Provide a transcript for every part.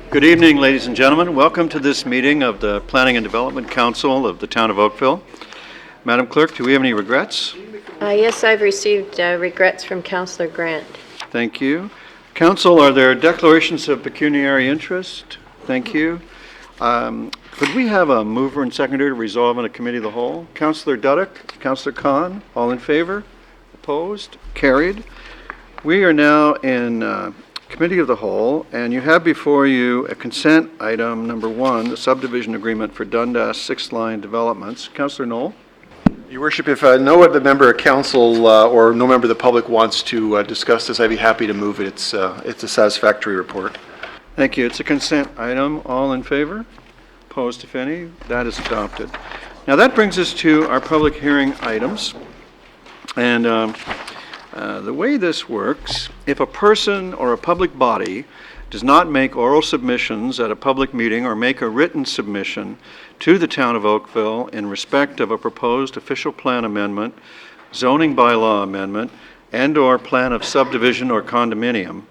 Good evening, ladies and gentlemen. Welcome to this meeting of the Planning and Development Council of the Town of Oakville. Madam Clerk, do we have any regrets? Yes, I've received regrets from Councillor Grant. Thank you. Council, are there declarations of pecuniary interest? Thank you. Could we have a mover and seconder to resolve in a committee of the whole? Councillor Duddock, Councillor Khan, all in favor? Opposed? Carried. We are now in Committee of the Whole, and you have before you a consent item number 1, the subdivision agreement for Dundas 6-line developments. Councillor Knoll. Your Worship, if no other member of council or no member of the public wants to discuss this, I'd be happy to move it. It's a satisfactory report. Thank you. It's a consent item. All in favor? Opposed, if any? That is adopted. Now that brings us to our public hearing items. And the way this works, if a person or a public body does not make oral submissions at a public meeting or make a written submission to the Town of Oakville in respect of a proposed official plan amendment, zoning bylaw amendment, and/or plan of subdivision or condominium,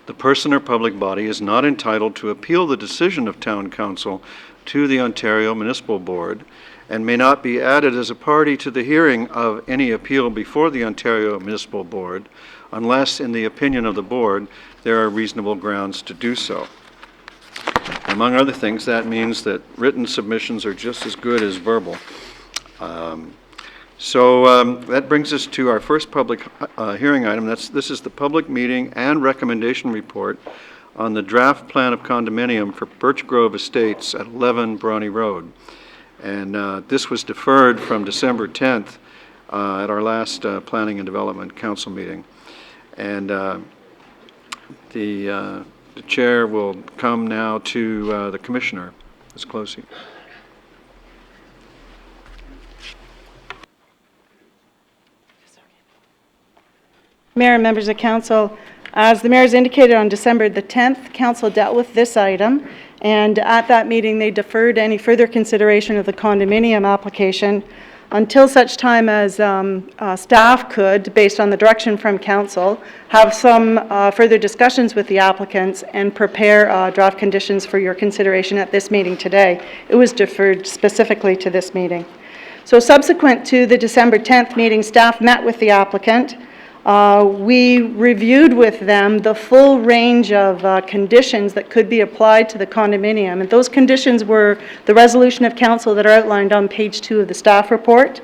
the person or public body is not entitled to appeal the decision of Town Council to the Ontario Municipal Board and may not be added as a party to the hearing of any appeal before the Ontario Municipal Board unless, in the opinion of the Board, there are reasonable grounds to do so. Among other things, that means that written submissions are just as good as verbal. That brings us to our first public hearing item. This is the public meeting and recommendation report on the draft plan of condominium for Birch Grove Estates at 11 Brawny Road. And this was deferred from December 10th at our last Planning and Development Council meeting. And the chair will come now to the commissioner, Ms. Closey. Mayor and members of council, as the mayor has indicated, on December the 10th, council dealt with this item, and at that meeting they deferred any further consideration of the condominium application until such time as staff could, based on the direction from council, have some further discussions with the applicants and prepare draft conditions for your consideration at this meeting today. It was deferred specifically to this meeting. So subsequent to the December 10th meeting, staff met with the applicant. We reviewed with them the full range of conditions that could be applied to the condominium, and those conditions were the resolution of council that are outlined on page 2 of the staff report.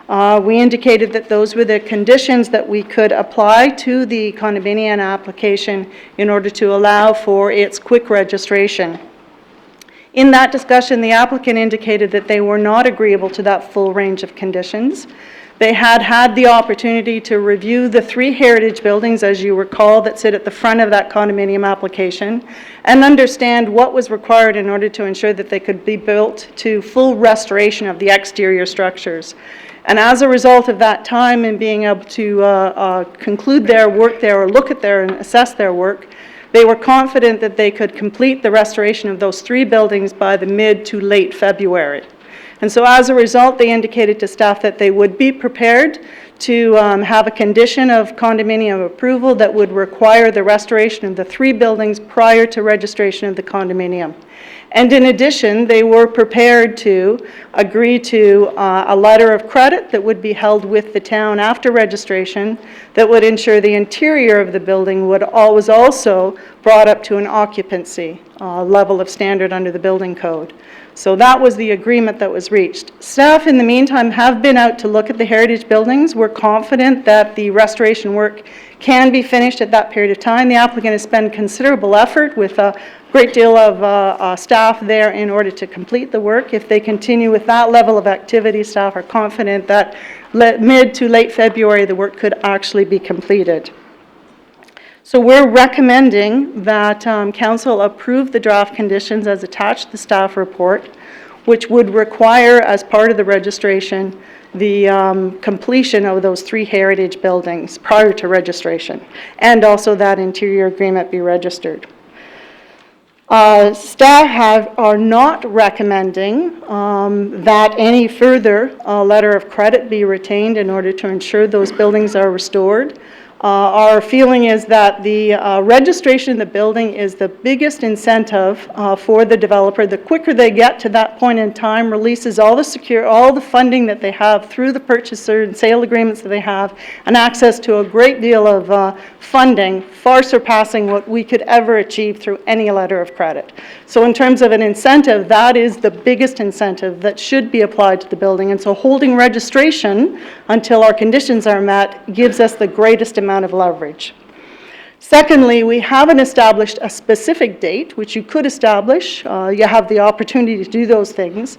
We indicated that those were the conditions that we could apply to the condominium application in order to allow for its quick registration. In that discussion, the applicant indicated that they were not agreeable to that full range of conditions. They had the opportunity to review the 3 heritage buildings, as you recall, that sit at the front of that condominium application, and understand what was required in order to ensure that they could be built to full restoration of the exterior structures. And as a result of that time and being able to conclude their work there or look at their and assess their work, they were confident that they could complete the restoration of those 3 buildings by the mid to late February. And so as a result, they indicated to staff that they would be prepared to have a condition of condominium approval that would require the restoration of the 3 buildings prior to registration of the condominium. And in addition, they were prepared to agree to a letter of credit that would be held with the town after registration that would ensure the interior of the building was also brought up to an occupancy level of standard under the building code. So that was the agreement that was reached. Staff, in the meantime, have been out to look at the heritage buildings. We're confident that the restoration work can be finished at that period of time. The applicant has spent considerable effort with a great deal of staff there in order to complete the work. If they continue with that level of activity, staff are confident that mid to late February the work could actually be completed. So we're recommending that council approve the draft conditions as attached to the staff report, which would require, as part of the registration, the completion of those 3 heritage buildings prior to registration, and also that interior agreement be registered. Staff are not recommending that any further letter of credit be retained in order to ensure those buildings are restored. Our feeling is that the registration of the building is the biggest incentive for the developer. The quicker they get to that point in time, releases all the funding that they have through the purchaser and sale agreements that they have, and access to a great deal of funding, far surpassing what we could ever achieve through any letter of credit. So in terms of an incentive, that is the biggest incentive that should be applied to the building. And so holding registration until our conditions are met gives us the greatest amount of leverage. Secondly, we haven't established a specific date, which you could establish. You have the opportunity to do those things.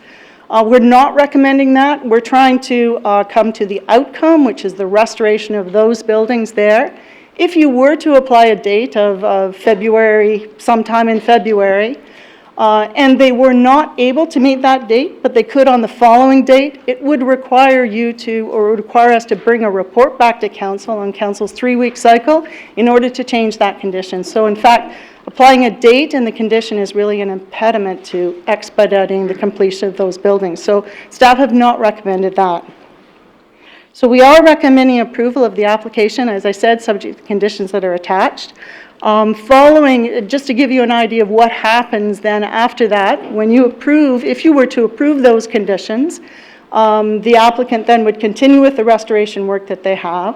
We're not recommending that. We're trying to come to the outcome, which is the restoration of those buildings there. If you were to apply a date of February, sometime in February, and they were not able to meet that date, but they could on the following date, it would require you to, or would require us to bring a report back to council on council's 3-week cycle in order to change that condition. So in fact, applying a date in the condition is really an impediment to expediting the completion of those buildings. So staff have not recommended that. So we are recommending approval of the application, as I said, subject to the conditions that are attached. Following, just to give you an idea of what happens then after that, when you approve, if you were to approve those conditions, the applicant then would continue with the restoration work that they have.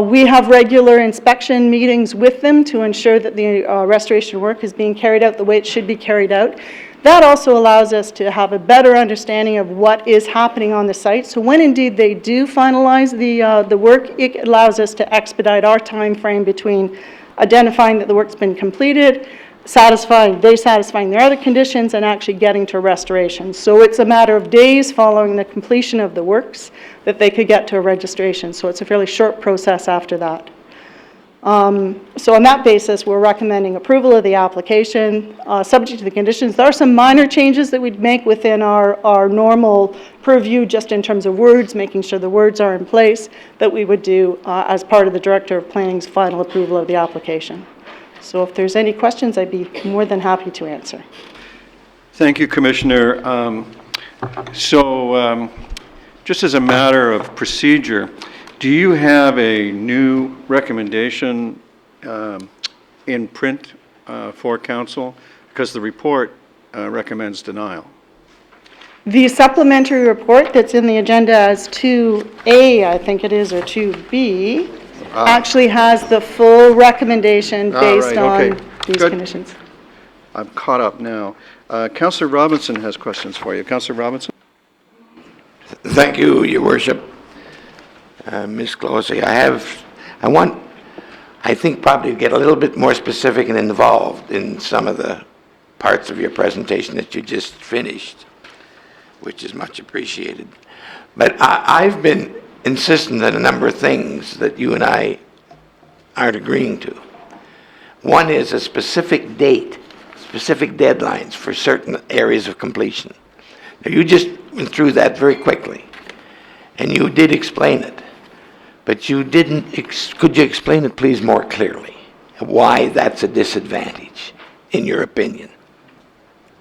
We have regular inspection meetings with them to ensure that the restoration work is being carried out the way it should be carried out. That also allows us to have a better understanding of what is happening on the site. So when indeed they do finalize the work, it allows us to expedite our time frame between identifying that the work's been completed, satisfying their other conditions, and actually getting to restoration. So it's a matter of days following the completion of the works that they could get to a registration. So it's a fairly short process after that. So on that basis, we're recommending approval of the application, subject to the conditions. There are some minor changes that we'd make within our normal purview, just in terms of words, making sure the words are in place, that we would do as part of the Director of Planning's final approval of the application. So if there's any questions, I'd be more than happy to answer. Thank you, Commissioner. Just as a matter of procedure, do you have a new recommendation in print for council? Because the report recommends denial. The supplementary report that's in the agenda as 2A, I think it is, or 2B, actually has the full recommendation based on these Good. conditions. I'm caught up now. Councillor Robinson has questions for you. Councillor Robinson? Thank you, Your Worship. Ms. Closey, I think probably to get a little bit more specific and involved in some of the parts of your presentation that you just finished, which is much appreciated. But I've been insistent on a number of things that you and I aren't agreeing to. One is a specific date, specific deadlines for certain areas of completion. Now, you just went through that very quickly, and you did explain it. But you didn't, could you explain it please more clearly? Why that's a disadvantage, in your opinion?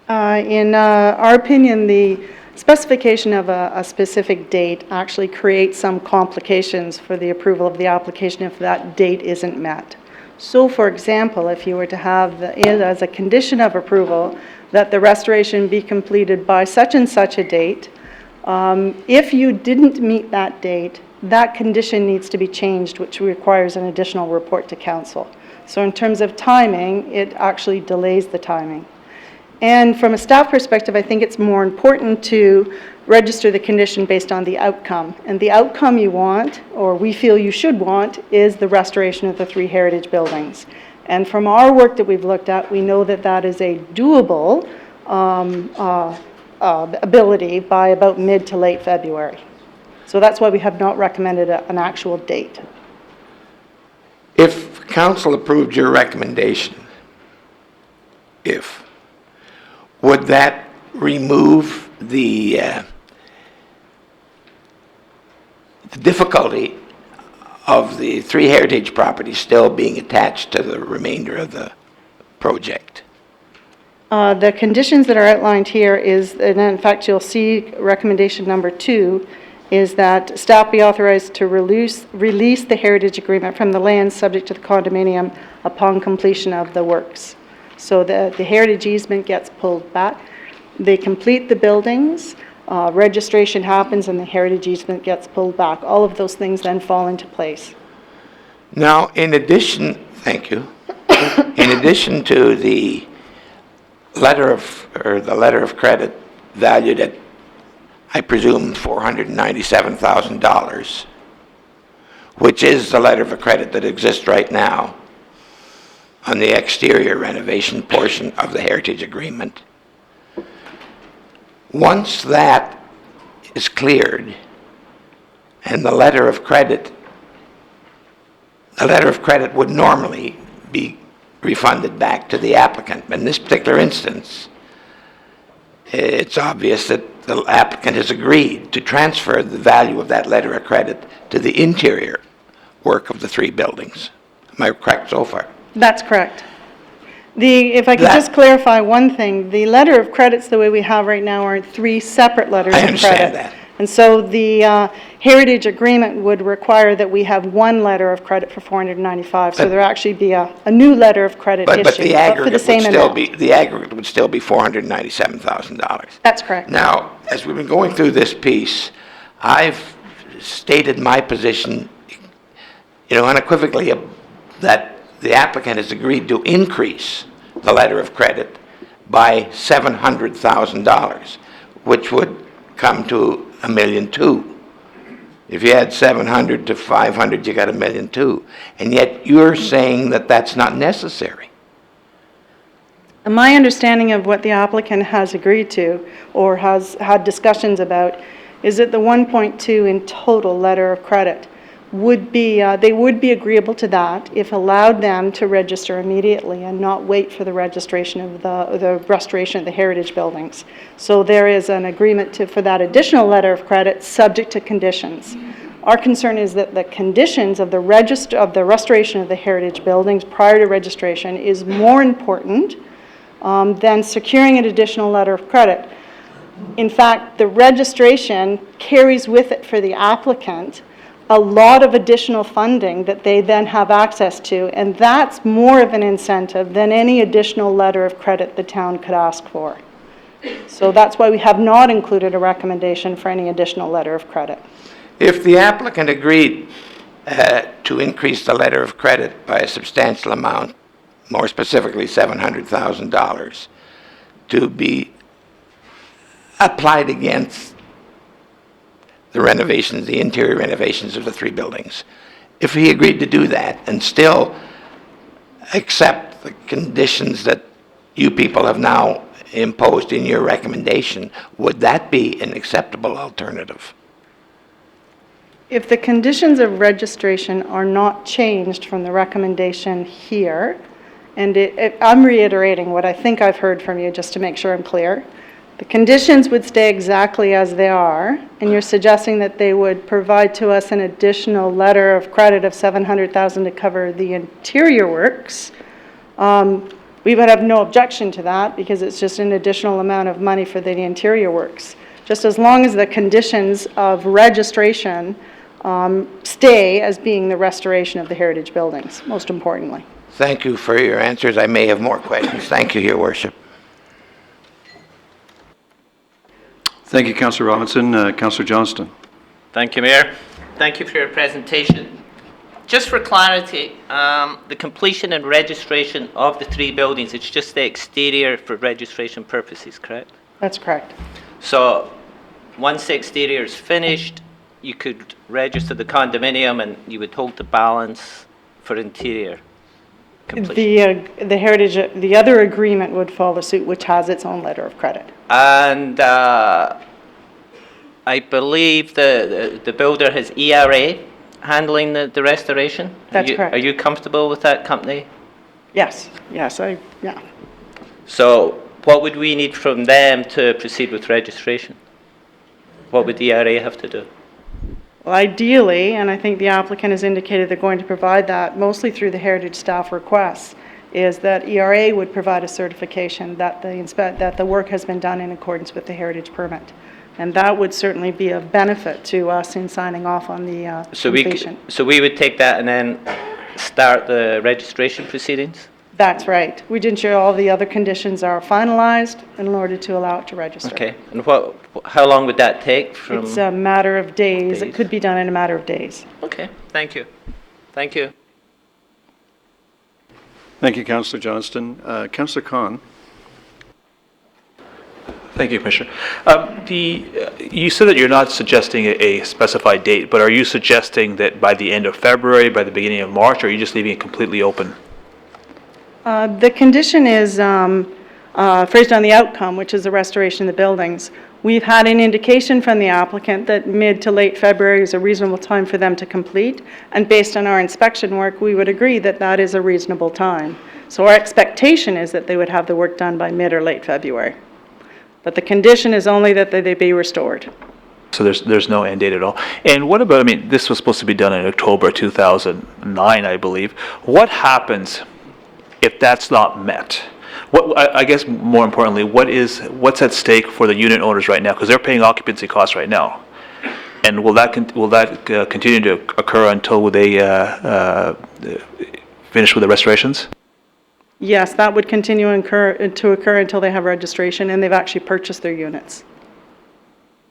In our opinion, the specification of a specific date actually creates some complications for the approval of the application if that date isn't met. So for example, if you were to have as a condition of approval that the restoration be completed by such and such a date, if you didn't meet that date, that condition needs to be changed, which requires an additional report to council. So in terms of timing, it actually delays the timing. And from a staff perspective, I think it's more important to register the condition based on the outcome. And the outcome you want, or we feel you should want, is the restoration of the 3 heritage buildings. And from our work that we've looked at, we know that that is a doable ability by about mid to late February. So that's why we have not recommended an actual date. If council approved your recommendation, would that remove the difficulty of the 3 heritage properties still being attached to the remainder of the project? The conditions that are outlined here is, and in fact you'll see recommendation number 2, is that staff be authorized to release the heritage agreement from the land subject to the condominium upon completion of the works. So the heritage easement gets pulled back. They complete the buildings, registration happens, and the heritage easement gets pulled back. All of those things then fall into place. Now, in addition, thank you, in addition to the letter of credit valued at, I presume, $497,000, which is the letter of credit that exists right now on the exterior renovation portion of the heritage agreement. Once that is cleared and the letter of credit would normally be refunded back to the applicant. But in this particular instance, it's obvious that the applicant has agreed to transfer the value of that letter of credit to the interior work of the 3 buildings. Am I correct so far? That's correct. If I could That- just clarify one thing, the letter of credits the way we have right now are 3 separate letters of I credit. understand that. And so the heritage agreement would require that we have 1 letter of credit for 495. So there actually be a new letter of credit But issued, the but for aggregate the same amount. the aggregate would still be $497,000. That's correct. Now, as we've been going through this piece, I've stated my position, unequivocally, that the applicant has agreed to increase the letter of credit by $700,000, which would come to $1.2 million. If you add 700 to 500, you got $1.2 million. And yet you're saying that that's not necessary. My understanding of what the applicant has agreed to or has had discussions about is that the 1.2 in total letter of credit would be, they would be agreeable to that if allowed them to register immediately and not wait for the registration of the restoration of the heritage buildings. So there is an agreement for that additional letter of credit subject to conditions. Our concern is that the conditions of the restoration of the heritage buildings prior to registration is more important than securing an additional letter of credit. In fact, the registration carries with it for the applicant a lot of additional funding that they then have access to, and that's more of an incentive than any additional letter of credit the town could ask for. So that's why we have not included a recommendation for any additional letter of credit. If the applicant agreed to increase the letter of credit by a substantial amount, more specifically $700,000, to be applied against the renovations, the interior renovations of the 3 buildings. If he agreed to do that and still accept the conditions that you people have now imposed in your recommendation, would that be an acceptable alternative? If the conditions of registration are not changed from the recommendation here, and I'm reiterating what I think I've heard from you just to make sure I'm clear, the conditions would stay exactly as they are, and you're suggesting that they would provide to us an additional letter of credit of $700,000 to cover the interior works. We would have no objection to that because it's just an additional amount of money for the interior works. Just as long as the conditions of registration stay as being the restoration of the heritage buildings, most importantly. Thank you for your answers. I may have more questions. Thank you, Your Worship. Thank you, Councillor Robinson. Councillor Johnston. Thank you, Mayor. Thank you for your presentation. Just for clarity, the completion and registration of the 3 buildings, it's just the exterior for registration purposes, correct? That's correct. So once the exterior is finished, you could register the condominium and you would hold the balance for interior completion. The heritage, the other agreement would follow suit, which has its own letter of credit. And I believe the builder has ERA handling the restoration? That's correct. Are you comfortable with that company? Yes, yeah. So what would we need from them to proceed with registration? What would the ERA have to do? Well, ideally, and I think the applicant has indicated they're going to provide that mostly through the heritage staff requests, is that ERA would provide a certification that the work has been done in accordance with the heritage permit. And that would certainly be of benefit to us in signing off on the completion. So we would take that and then start the registration proceedings? That's right. We'd ensure all the other conditions are finalized in order to allow it to register. Okay, and how long would that take from? It's a matter of days. It Days. could be done in a matter of days. Okay, thank you. Thank you. Thank you, Councillor Johnston. Councillor Khan? Thank you, Commissioner. You said that you're not suggesting a specified date, but are you suggesting that by the end of February, by the beginning of March, or are you just leaving it completely open? The condition is phrased on the outcome, which is the restoration of the buildings. We've had an indication from the applicant that mid to late February is a reasonable time for them to complete, and based on our inspection work, we would agree that that is a reasonable time. So our expectation is that they would have the work done by mid or late February. But the condition is only that they be restored. So there's no end date at all. And what about, I mean, this was supposed to be done in October 2009, I believe. What happens if that's not met? I guess more importantly, what's at stake for the unit owners right now? Because they're paying occupancy costs right now. And will that continue to occur until they finish with the restorations? Yes, that would continue to occur until they have registration and they've actually purchased their units.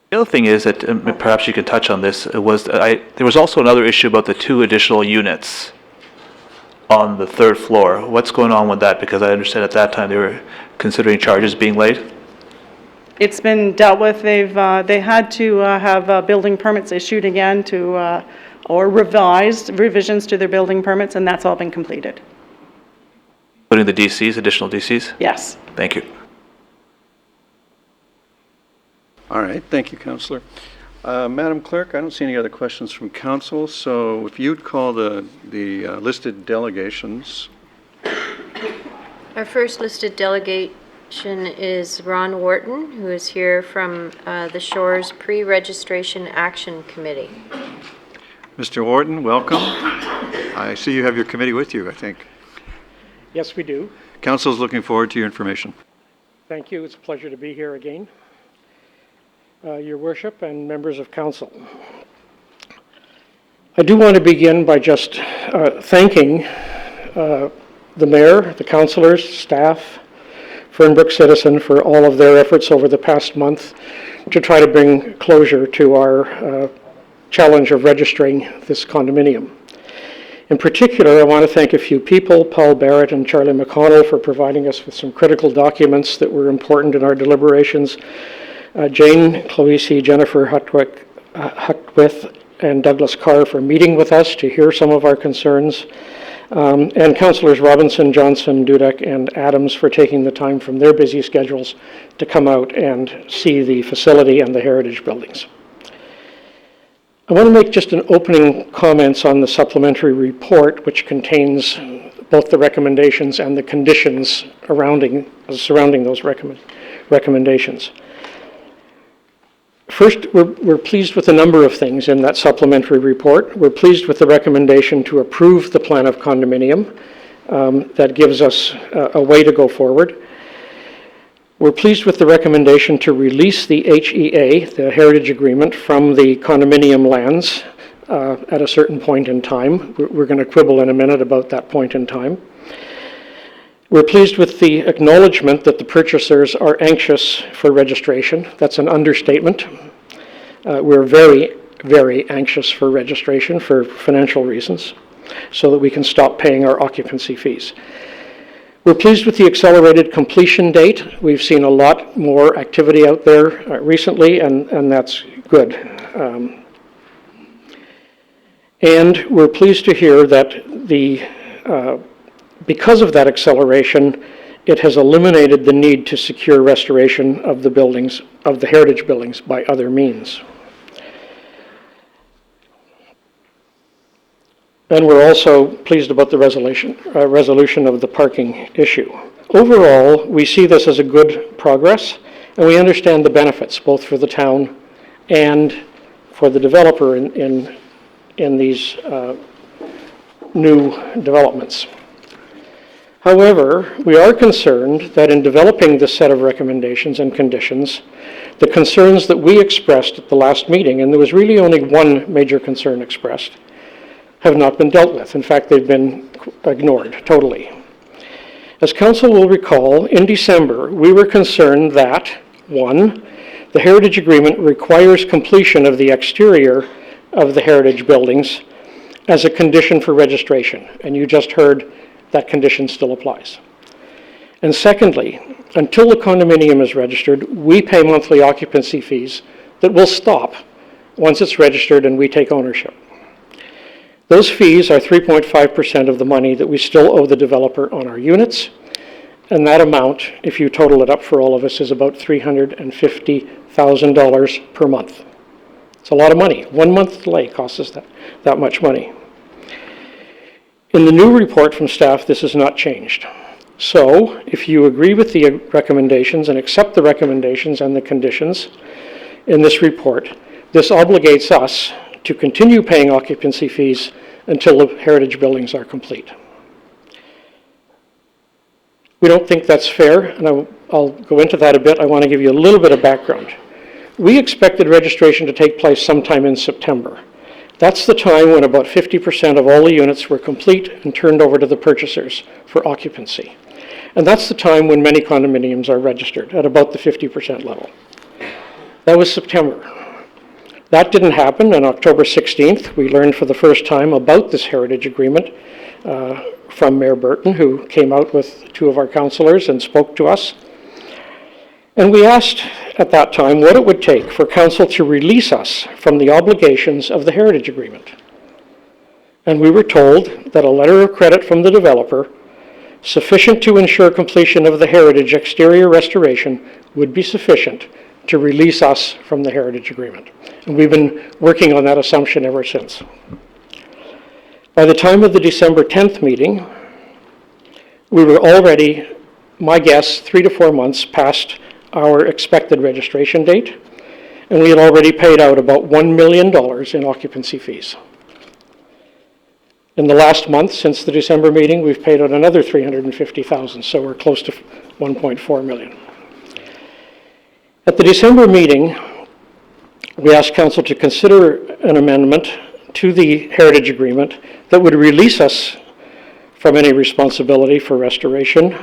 The other thing is that, perhaps you could touch on this, there was also another issue about the 2 additional units on the 3rd floor. What's going on with that? Because I understand at that time they were considering charges being laid. It's been dealt with. They had to have building permits issued again or revisions to their building permits, and that's all been completed. Including the DCs, additional DCs? Yes. Thank you. All right, thank you, Councillor. Madam Clerk, I don't see any other questions from council, so if you'd call the listed delegations. Our first listed delegation is Ron Wharton, who is here from the Shores Pre-Registration Action Committee. Mr. Wharton, welcome. I see you have your committee with you, I think. Yes, we do. Council's looking forward to your information. Thank you. It's a pleasure to be here again. Your Worship and members of council. I do want to begin by just thanking the mayor, the councilors, staff, Fernbrook Citizen for all of their efforts over the past month to try to bring closure to our challenge of registering this condominium. In particular, I want to thank a few people, Paul Barrett and Charlie McConnell, for providing us with some critical documents that were important in our deliberations. Jane Cloisi, Jennifer Huckwith, and Douglas Carr for meeting with us to hear some of our concerns. And Councillors Robinson, Johnson, Dudek, and Adams for taking the time from their busy schedules to come out and see the facility and the heritage buildings. I want to make just an opening comments on the supplementary report, which contains both the recommendations and the conditions surrounding those recommendations. First, we're pleased with a number of things in that supplementary report. We're pleased with the recommendation to approve the plan of condominium. That gives us a way to go forward. We're pleased with the recommendation to release the HEA, the Heritage Agreement, from the condominium lands at a certain point in time. We're going to quibble in a minute about that point in time. We're pleased with the acknowledgement that the purchasers are anxious for registration. That's an understatement. We're very, very anxious for registration for financial reasons so that we can stop paying our occupancy fees. We're pleased with the accelerated completion date. We've seen a lot more activity out there recently, and that's good. And we're pleased to hear that because of that acceleration, it has eliminated the need to secure restoration of the buildings, of the heritage buildings, by other means. And we're also pleased about the resolution of the parking issue. Overall, we see this as a good progress, and we understand the benefits, both for the town and for the developer in these new developments. However, we are concerned that in developing this set of recommendations and conditions, the concerns that we expressed at the last meeting, and there was really only one major concern expressed, have not been dealt with. In fact, they've been ignored totally. As Council will recall, in December, we were concerned that, one, the Heritage Agreement requires completion of the exterior of the heritage buildings as a condition for registration, and you just heard that condition still applies. And secondly, until the condominium is registered, we pay monthly occupancy fees that will stop once it's registered and we take ownership. Those fees are 3.5% of the money that we still owe the developer on our units, and that amount, if you total it up for all of us, is about $350,000 per month. It's a lot of money. 1 month delay costs us that much money. In the new report from staff, this has not changed. So, if you agree with the recommendations and accept the recommendations and the conditions in this report, this obligates us to continue paying occupancy fees until the heritage buildings are complete. We don't think that's fair, and I'll go into that a bit. I want to give you a little bit of background. We expected registration to take place sometime in September. That's the time when about 50% of all the units were complete and turned over to the purchasers for occupancy. And that's the time when many condominiums are registered, at about the 50% level. That was September. That didn't happen. On October 16th, we learned for the first time about this heritage agreement from Mayor Burton, who came out with 2 of our councillors and spoke to us. And we asked at that time what it would take for council to release us from the obligations of the heritage agreement. And we were told that a letter of credit from the developer, sufficient to ensure completion of the heritage exterior restoration, would be sufficient to release us from the heritage agreement. And we've been working on that assumption ever since. By the time of the December 10th meeting, we were already, my guess, 3 to 4 months past our expected registration date, and we had already paid out about $1 million in occupancy fees. In the last month, since the December meeting, we've paid out another $350,000, so we're close to $1.4 million. At the December meeting, we asked Council to consider an amendment to the heritage agreement that would release us from any responsibility for restoration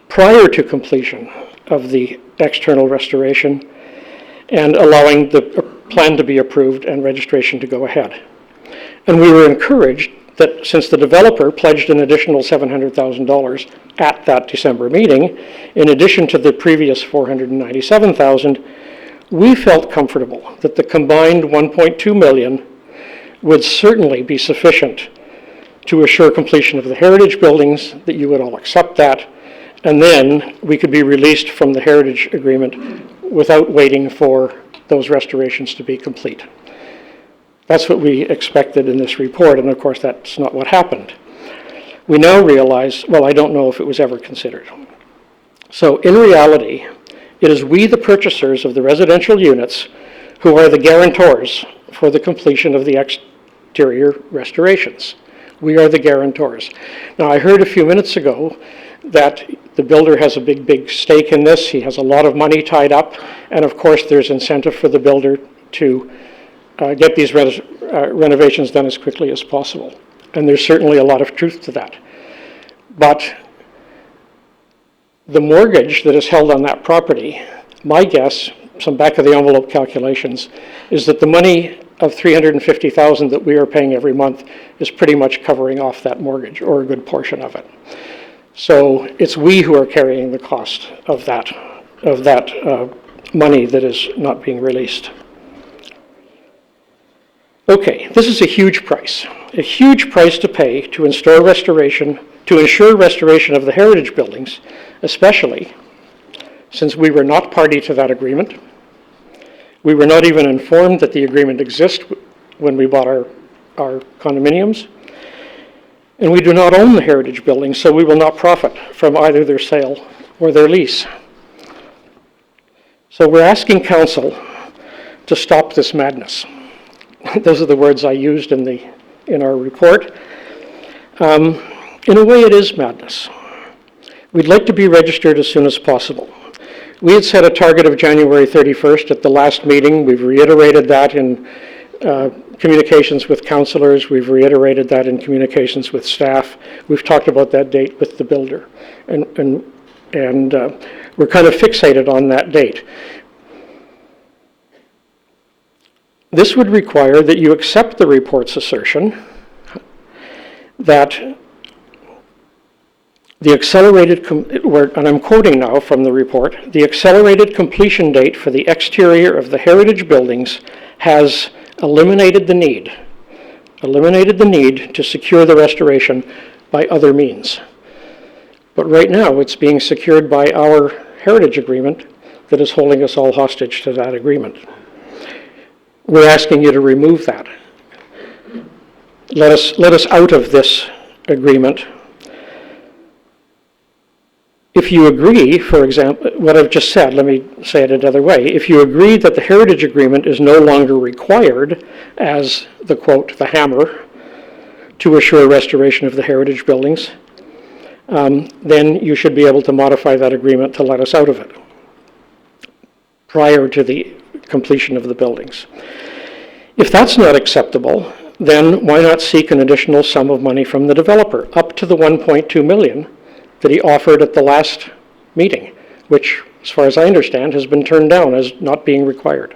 prior to completion of the external restoration and allowing the plan to be approved and registration to go ahead. And we were encouraged that since the developer pledged an additional $700,000 at that December meeting, in addition to the previous $497,000, we felt comfortable that the combined $1.2 million would certainly be sufficient to assure completion of the heritage buildings, that you would all accept that, and then we could be released from the heritage agreement without waiting for those restorations to be complete. That's what we expected in this report, and of course that's not what happened. We now realize, well, I don't know if it was ever considered. So in reality, it is we, the purchasers of the residential units, who are the guarantors for the completion of the exterior restorations. We are the guarantors. Now, I heard a few minutes ago that the builder has a big stake in this. He has a lot of money tied up, and of course there's incentive for the builder to get these renovations done as quickly as possible. And there's certainly a lot of truth to that. But the mortgage that is held on that property, my guess, some back of the envelope calculations, is that the money of $350,000 that we are paying every month is pretty much covering off that mortgage, or a good portion of it. So it's we who are carrying the cost of that money that is not being released. Okay, this is a huge price to pay to ensure restoration of the heritage buildings, especially since we were not party to that agreement. We were not even informed that the agreement exists when we bought our condominiums. And we do not own the heritage buildings, so we will not profit from either their sale or their lease. So we're asking council to stop this madness. Those are the words I used in our report. In a way, it is madness. We'd like to be registered as soon as possible. We had set a target of January 31st at the last meeting. We've reiterated that in communications with councilors. We've reiterated that in communications with staff. We've talked about that date with the builder. And we're kind of fixated on that date. This would require that you accept the report's assertion that the accelerated, and I'm quoting now from the report, the accelerated completion date for the exterior of the heritage buildings has eliminated the need to secure the restoration by other means. But right now, it's being secured by our heritage agreement that is holding us all hostage to that agreement. We're asking you to remove that. Let us out of this agreement. If you agree, for example, what I've just said, let me say it another way. If you agree that the heritage agreement is no longer required as the quote, the hammer, to assure restoration of the heritage buildings, then you should be able to modify that agreement to let us out of it prior to the completion of the buildings. If that's not acceptable, then why not seek an additional sum of money from the developer, up to the 1.2 million that he offered at the last meeting, which, as far as I understand, has been turned down as not being required.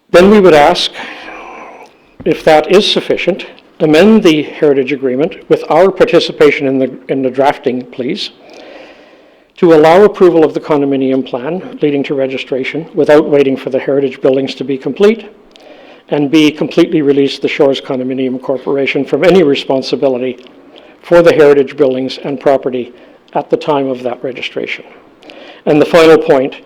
Then we would ask, if that is sufficient, amend the heritage agreement with our participation in the drafting, please, to allow approval of the condominium plan leading to registration without waiting for the heritage buildings to be complete, and B, completely release the Shores Condominium Corporation from any responsibility for the heritage buildings and property at the time of that registration. And the final point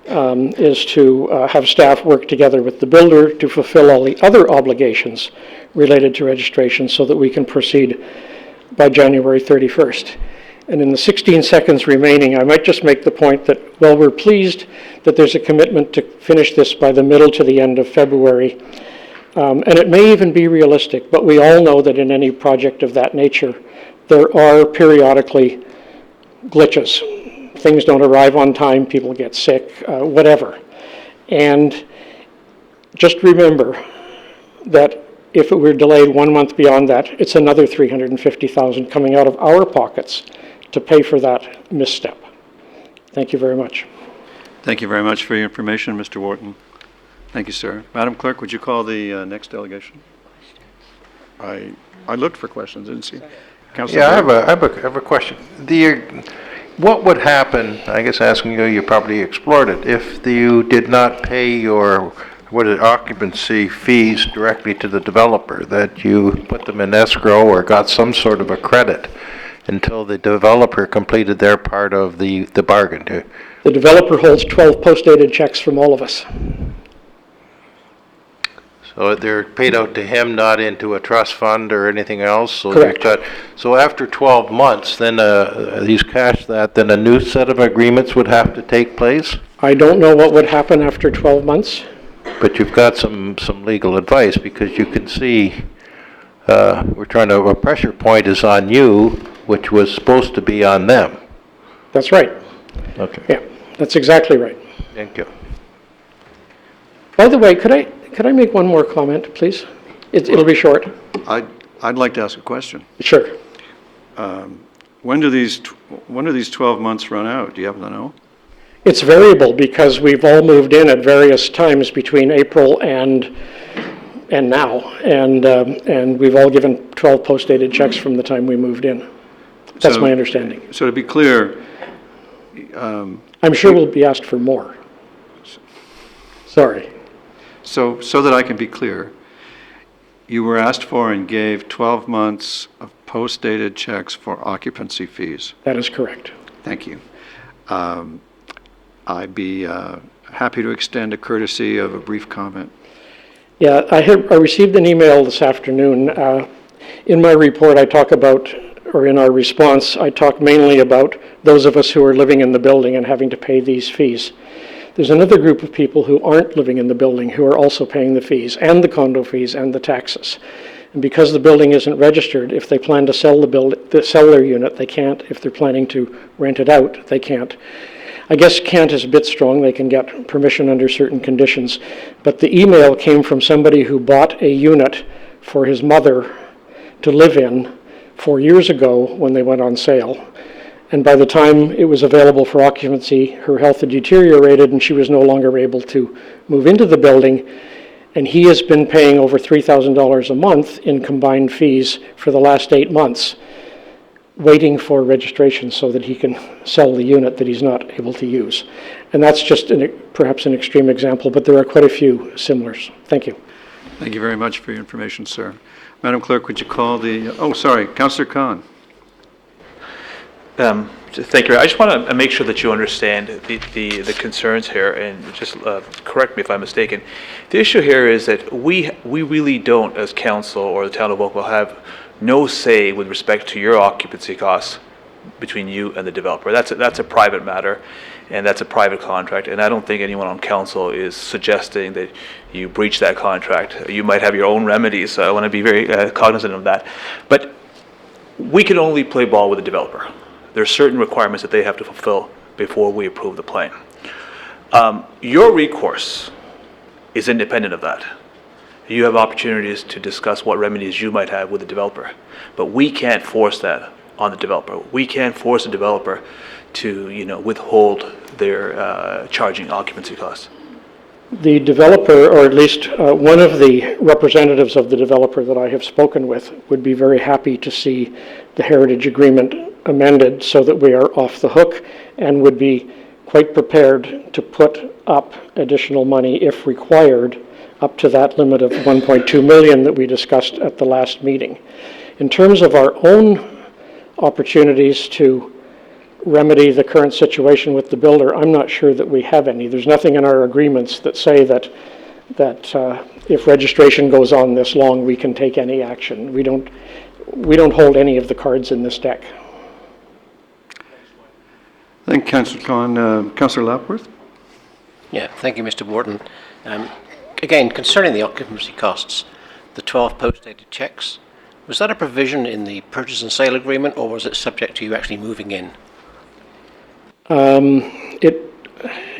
is to have staff work together with the builder to fulfill all the other obligations related to registration so that we can proceed by January 31st. And in the 16 seconds remaining, I might just make the point that, while we're pleased that there's a commitment to finish this by the middle to the end of February, and it may even be realistic, but we all know that in any project of that nature, there are periodically glitches. Things don't arrive on time, people get sick, whatever. And just remember that if it were delayed 1 month beyond that, it's another $350,000 coming out of our pockets to pay for that misstep. Thank you very much. Thank you very much for your information, Mr. Wharton. Thank you, sir. Madam Clerk, would you call the next delegation? I looked for questions, didn't see. Councilor Yeah, Bird? I have a question. What would happen, I guess asking you probably explored it, if you did not pay your occupancy fees directly to the developer, that you put them in escrow or got some sort of a credit until the developer completed their part of the bargain? The developer holds 12 post-dated checks from all of us. So they're paid out to him, not into a trust fund or anything else? So Correct. So after 12 months, then he's cashed that, then a new set of agreements would have to take place? I don't know what would happen after 12 months. But you've got some legal advice, because you can see, a pressure point is on you, which was supposed to be on them. That's right. Okay. Yeah, that's exactly right. Thank you. By the way, could I make one more comment, please? It'll be short. I'd like to ask a question. Sure. When do these 12 months run out? Do you happen to know? It's variable because we've all moved in at various times between April and now, and we've all given 12 post-dated checks from the time we moved in. That's my understanding. So to be clear, I'm sure we'll be asked for more. Sorry. so that I can be clear, you were asked for and gave 12 months of post-dated checks for occupancy fees. That is correct. Thank you. I'd be happy to extend a courtesy of a brief comment. Yeah, I received an email this afternoon. In my report, I talk about, or in our response, I talk mainly about those of us who are living in the building and having to pay these fees. There's another group of people who aren't living in the building who are also paying the fees, and the condo fees, and the taxes. And because the building isn't registered, if they plan to sell sell their unit, they can't. If they're planning to rent it out, they can't. I guess can't is a bit strong. They can get permission under certain conditions. But the email came from somebody who bought a unit for his mother to live in 4 years ago when they went on sale. And by the time it was available for occupancy, her health had deteriorated and she was no longer able to move into the building. And he has been paying over $3,000 a month in combined fees for the last 8 months, waiting for registration so that he can sell the unit that he's not able to use. And that's just perhaps an extreme example, but there are quite a few similars. Thank you. Thank you very much for your information, sir. Madam Clerk, would you call the, oh, sorry, Councillor Khan. Thank you. I just want to make sure that you understand the concerns here, and just correct me if I'm mistaken. The issue here is that we really don't, as council or the town of Oakville, have no say with respect to your occupancy costs between you and the developer. That's a private matter, and that's a private contract, and I don't think anyone on council is suggesting that you breach that contract. You might have your own remedies, so I want to be very cognizant of that. But we can only play ball with the developer. There are certain requirements that they have to fulfill before we approve the plan. Your recourse is independent of that. You have opportunities to discuss what remedies you might have with the developer, but we can't force that on the developer. We can't force a developer to, withhold their charging occupancy costs. The developer, or at least one of the representatives of the developer that I have spoken with, would be very happy to see the heritage agreement amended so that we are off the hook, and would be quite prepared to put up additional money if required, up to that limit of 1.2 million that we discussed at the last meeting. In terms of our own opportunities to remedy the current situation with the builder, I'm not sure that we have any. There's nothing in our agreements that say that if registration goes on this long, we can take any action. We don't hold any of the cards in this deck. Thank you, Councillor Khan. Councillor Lapworth? Yeah, thank you, Mr. Wharton. Again, concerning the occupancy costs, the 12 post-dated checks, was that a provision in the purchase and sale agreement, or was it subject to you actually moving in?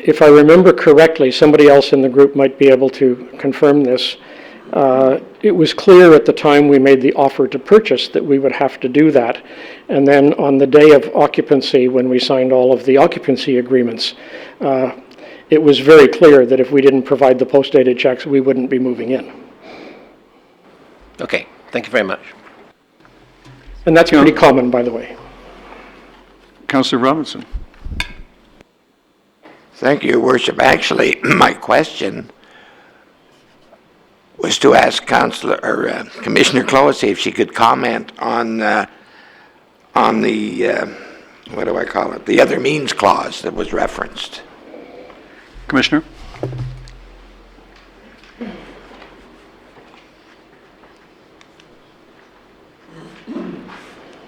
If I remember correctly, somebody else in the group might be able to confirm this. It was clear at the time we made the offer to purchase that we would have to do that. And then on the day of occupancy, when we signed all of the occupancy agreements, it was very clear that if we didn't provide the post-dated checks, we wouldn't be moving in. Okay, thank you very much. And that's pretty common, by the way. Councillor Robinson? Thank you, Your Worship. Actually, my question was to ask Commissioner Clohessy if she could comment on the what do I call it? The other means clause that was referenced. Commissioner?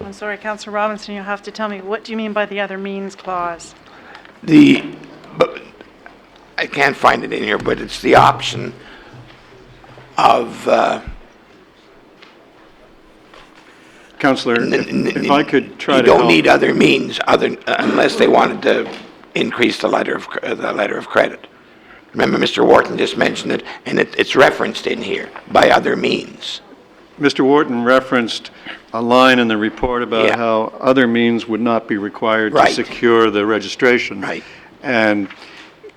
I'm sorry, Councillor Robinson, you'll have to tell me, what do you mean by the other means clause? But I can't find it in here, but it's the option of Councillor, if I could try to you don't help. need other means unless they wanted to increase the letter of credit. Remember, Mr. Wharton just mentioned it, and it's referenced in here by other means. Mr. Wharton referenced a line in the report about how other means would not be required to secure the registration. Right. And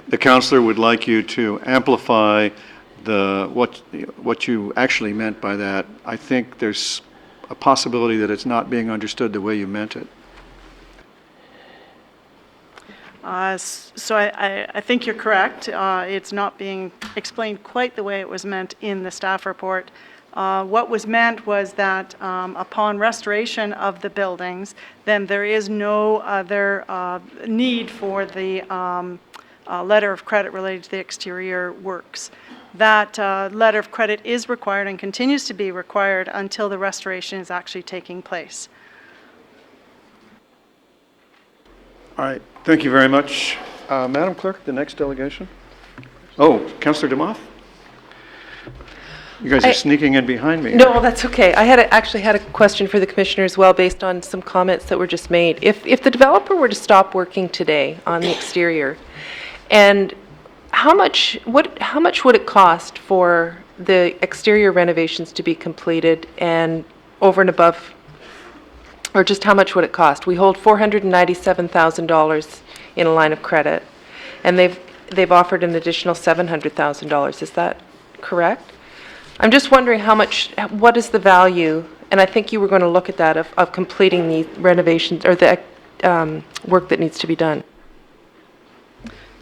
the councillor would like you to amplify what you actually meant by that. I think there's a possibility that it's not being understood the way you meant it. So I think you're correct. It's not being explained quite the way it was meant in the staff report. What was meant was that upon restoration of the buildings, then there is no other need for the letter of credit related to the exterior works. That letter of credit is required and continues to be required until the restoration is actually taking place. All right, thank you very much. Madam Clerk, the next delegation. Oh, Councillor DeMoff? You guys are sneaking in behind me. No, that's okay. I actually had a question for the commissioner as well, based on some comments that were just made. If the developer were to stop working today on the exterior, and how much would it cost for the exterior renovations to be completed, and over and above, or just how much would it cost? We hold $497,000 in a line of credit, and they've offered an additional $700,000. Is that correct? I'm just wondering what is the value, and I think you were going to look at that, of completing the renovations or the work that needs to be done.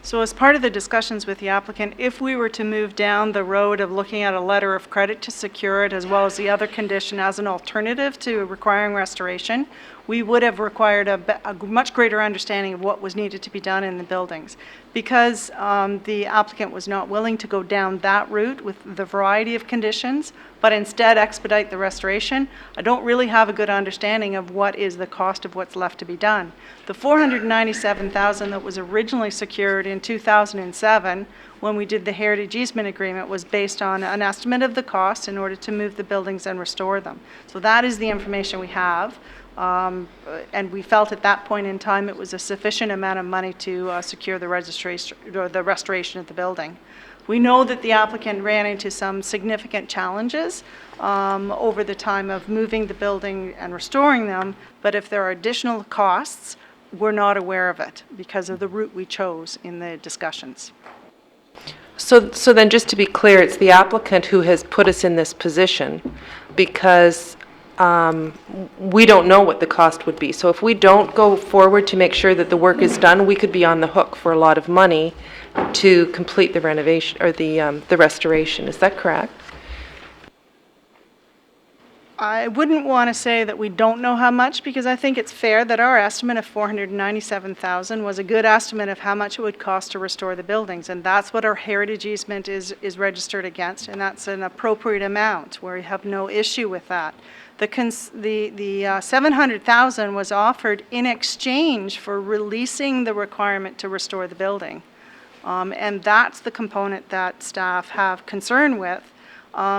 So as part of the discussions with the applicant, if we were to move down the road of looking at a letter of credit to secure it, as well as the other condition as an alternative to requiring restoration, we would have required a much greater understanding of what was needed to be done in the buildings. Because the applicant was not willing to go down that route with the variety of conditions, but instead expedite the restoration, I don't really have a good understanding of what is the cost of what's left to be done. The $497,000 that was originally secured in 2007, when we did the heritage easement agreement, was based on an estimate of the cost in order to move the buildings and restore them. So that is the information we have. And we felt at that point in time it was a sufficient amount of money to secure the registration or the restoration of the building. We know that the applicant ran into some significant challenges over the time of moving the building and restoring them, but if there are additional costs, we're not aware of it because of the route we chose in the discussions. So then, just to be clear, it's the applicant who has put us in this position because we don't know what the cost would be. So if we don't go forward to make sure that the work is done, we could be on the hook for a lot of money to complete the renovation or the restoration. Is that correct? I wouldn't want to say that we don't know how much, because I think it's fair that our estimate of $497,000 was a good estimate of how much it would cost to restore the buildings, and that's what our heritage easement is registered against, and that's an appropriate amount where we have no issue with that. The $700,000 was offered in exchange for releasing the requirement to restore the building, and that's the component that staff have concern with.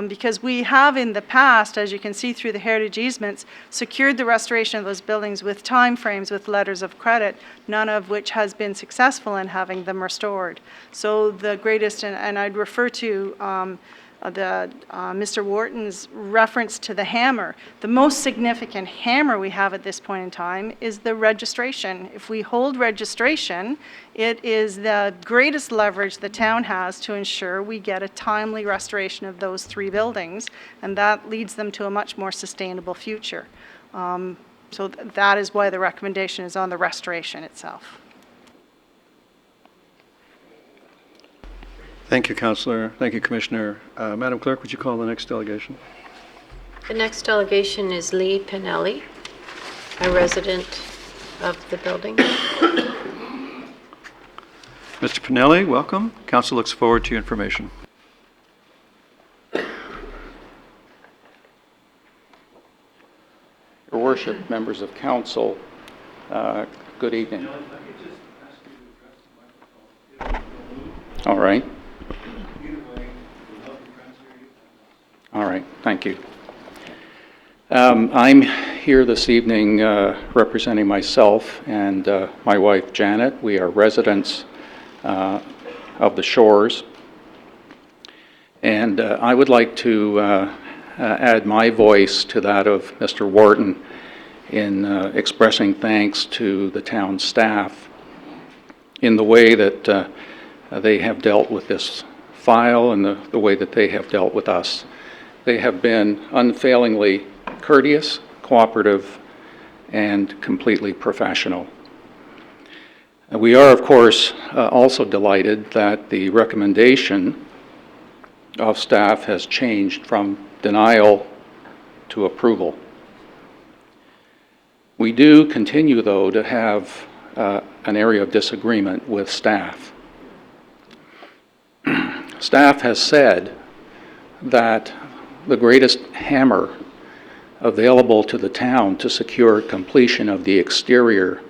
Because we have in the past, as you can see through the heritage easements, secured the restoration of those buildings with timeframes, with letters of credit, none of which has been successful in having them restored. So the greatest, and I'd refer to Mr. Wharton's reference to the hammer. The most significant hammer we have at this point in time is the registration. If we hold registration, it is the greatest leverage the town has to ensure we get a timely restoration of those three buildings, and that leads them to a much more sustainable future. So that is why the recommendation is on the restoration itself. Thank you, Councillor. Thank you, Commissioner. Madam Clerk, would you call the next delegation? The next delegation is Lee Pinelli, a resident of the building. Mr. Pinelli, welcome. Council looks forward to your information. Your Worship, members of council, good evening. All right. All right, thank you. I'm here this evening representing myself and my wife Janet. We are residents of the Shores. And I would like to add my voice to that of Mr. Wharton in expressing thanks to the town staff in the way that they have dealt with this file and the way that they have dealt with us. They have been unfailingly courteous, cooperative, and completely professional. We are, of course, also delighted that the recommendation of staff has changed from denial to approval. We do continue, though, to have an area of disagreement with staff. Staff has said that the greatest hammer available to the town to secure completion of the exterior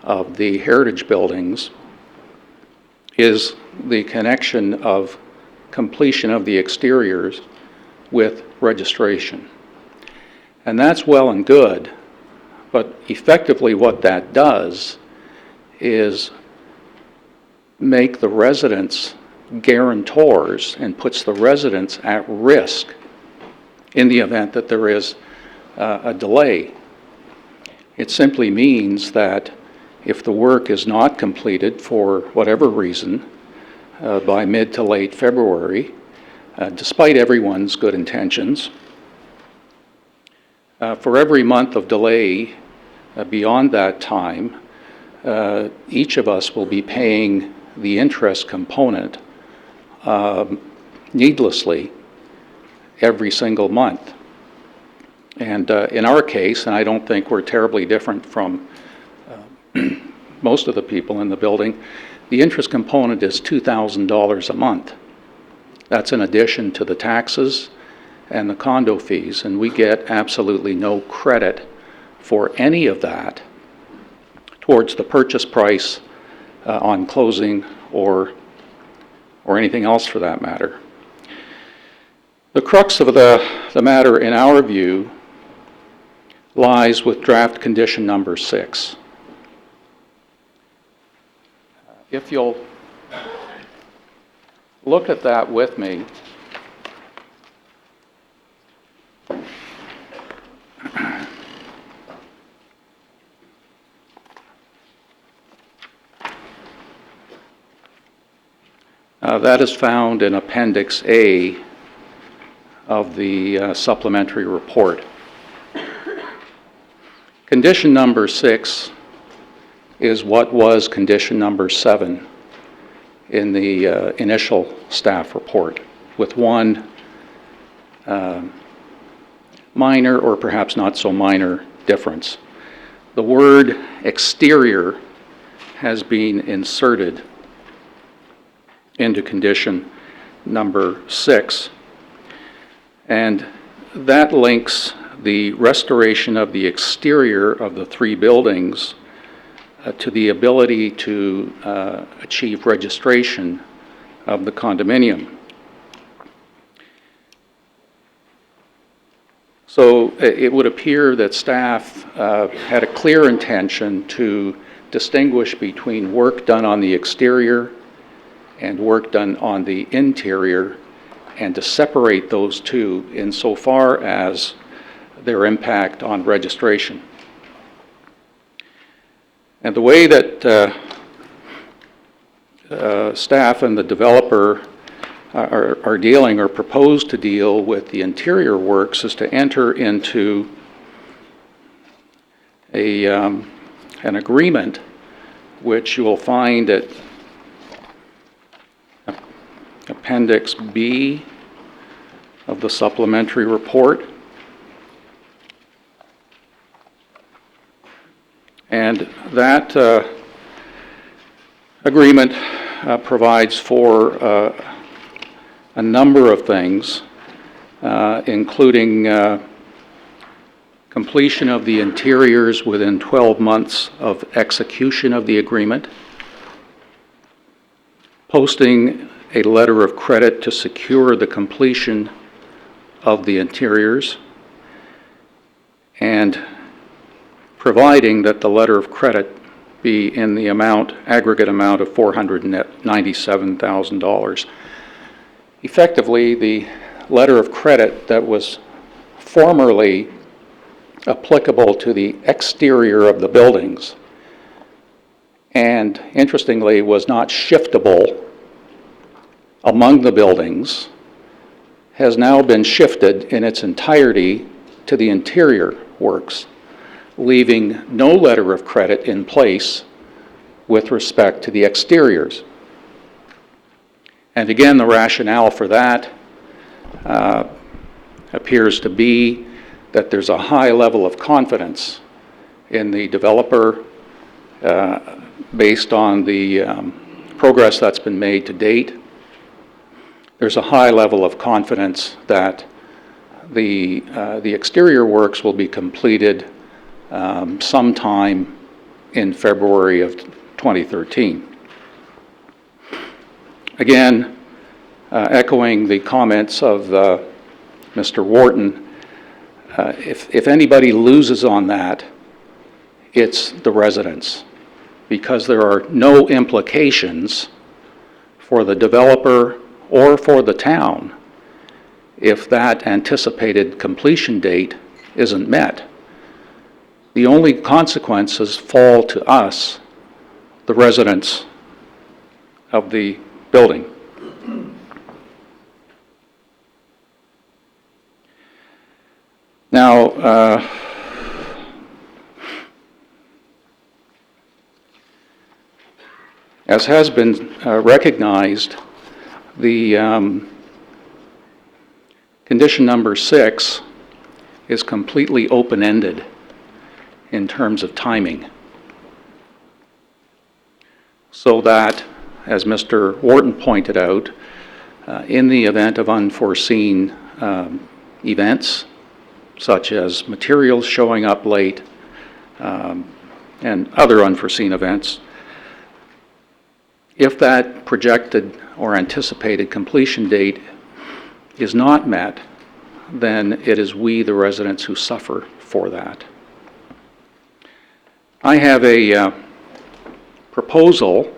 of the heritage buildings is the connection of completion of the exteriors with registration. And that's well and good, but effectively what that does is make the residents guarantors and puts the residents at risk in the event that there is a delay. It simply means that if the work is not completed for whatever reason by mid to late February, despite everyone's good intentions, for every month of delay beyond that time, each of us will be paying the interest component needlessly every single month. And in our case, and I don't think we're terribly different from most of the people in the building, the interest component is $2,000 a month. That's in addition to the taxes and the condo fees, and we get absolutely no credit for any of that towards the purchase price on closing or anything else for that matter. The crux of the matter, in our view, lies with draft condition number 6. If you'll look at that with me, that is found in Appendix A of the supplementary report. Condition number 6 is what was condition number 7 in the initial staff report, with one minor or perhaps not so minor difference. The word exterior has been inserted into condition number 6, and that links the restoration of the exterior of the 3 buildings to the ability to achieve registration of the condominium. So it would appear that staff had a clear intention to distinguish between work done on the exterior and work done on the interior, and to separate those two insofar as their impact on registration. And the way that staff and the developer are dealing or propose to deal with the interior works is to enter into an agreement, which you will find at Appendix B of the supplementary report. And that agreement provides for a number of things, including completion of the interiors within 12 months of execution of the agreement, posting a letter of credit to secure the completion of the interiors, and providing that the letter of credit be in the aggregate amount of $497,000. Effectively, the letter of credit that was formerly applicable to the exterior of the buildings, and interestingly was not shiftable among the buildings, has now been shifted in its entirety to the interior works, leaving no letter of credit in place with respect to the exteriors. And again, the rationale for that appears to be that there's a high level of confidence in the developer based on the progress that's been made to date. There's a high level of confidence that the exterior works will be completed sometime in February of 2013. Again, echoing the comments of Mr. Wharton, if anybody loses on that, it's the residents, because there are no implications for the developer or for the town if that anticipated completion date isn't met. The only consequences fall to us, the residents of the building. Now, as has been recognized, the condition number 6 is completely open-ended in terms of timing. So that, as Mr. Wharton pointed out, in the event of unforeseen events, such as materials showing up late and other unforeseen events, if that projected or anticipated completion date is not met, then it is we, the residents, who suffer for that. I have a proposal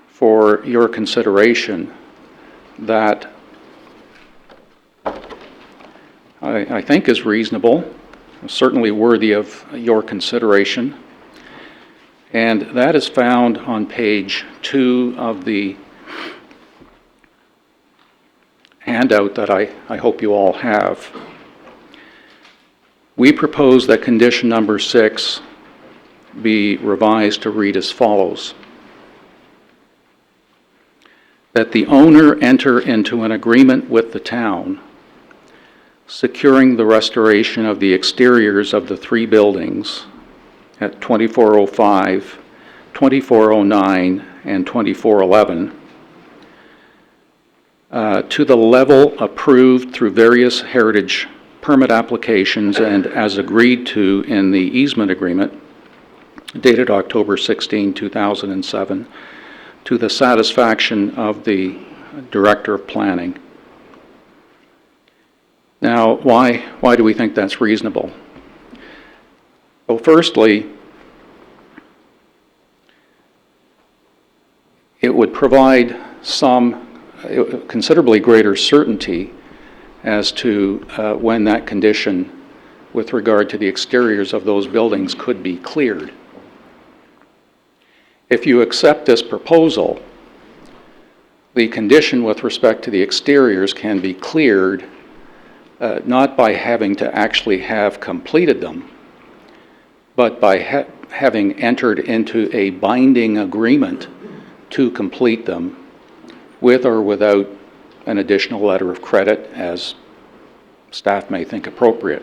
for your consideration that I think is reasonable, certainly worthy of your consideration, and that is found on page 2 of the handout that I hope you all have. We propose that condition number 6 be revised to read as follows: that the owner enter into an agreement with the town securing the restoration of the exteriors of the 3 buildings at 2405, 2409, and 2411 to the level approved through various heritage permit applications and as agreed to in the easement agreement dated October 16, 2007, to the satisfaction of the Director of Planning. Now, why do we think that's reasonable? Well, firstly, it would provide some considerably greater certainty as to when that condition with regard to the exteriors of those buildings could be cleared. If you accept this proposal, the condition with respect to the exteriors can be cleared not by having to actually have completed them, but by having entered into a binding agreement to complete them with or without an additional letter of credit, as staff may think appropriate.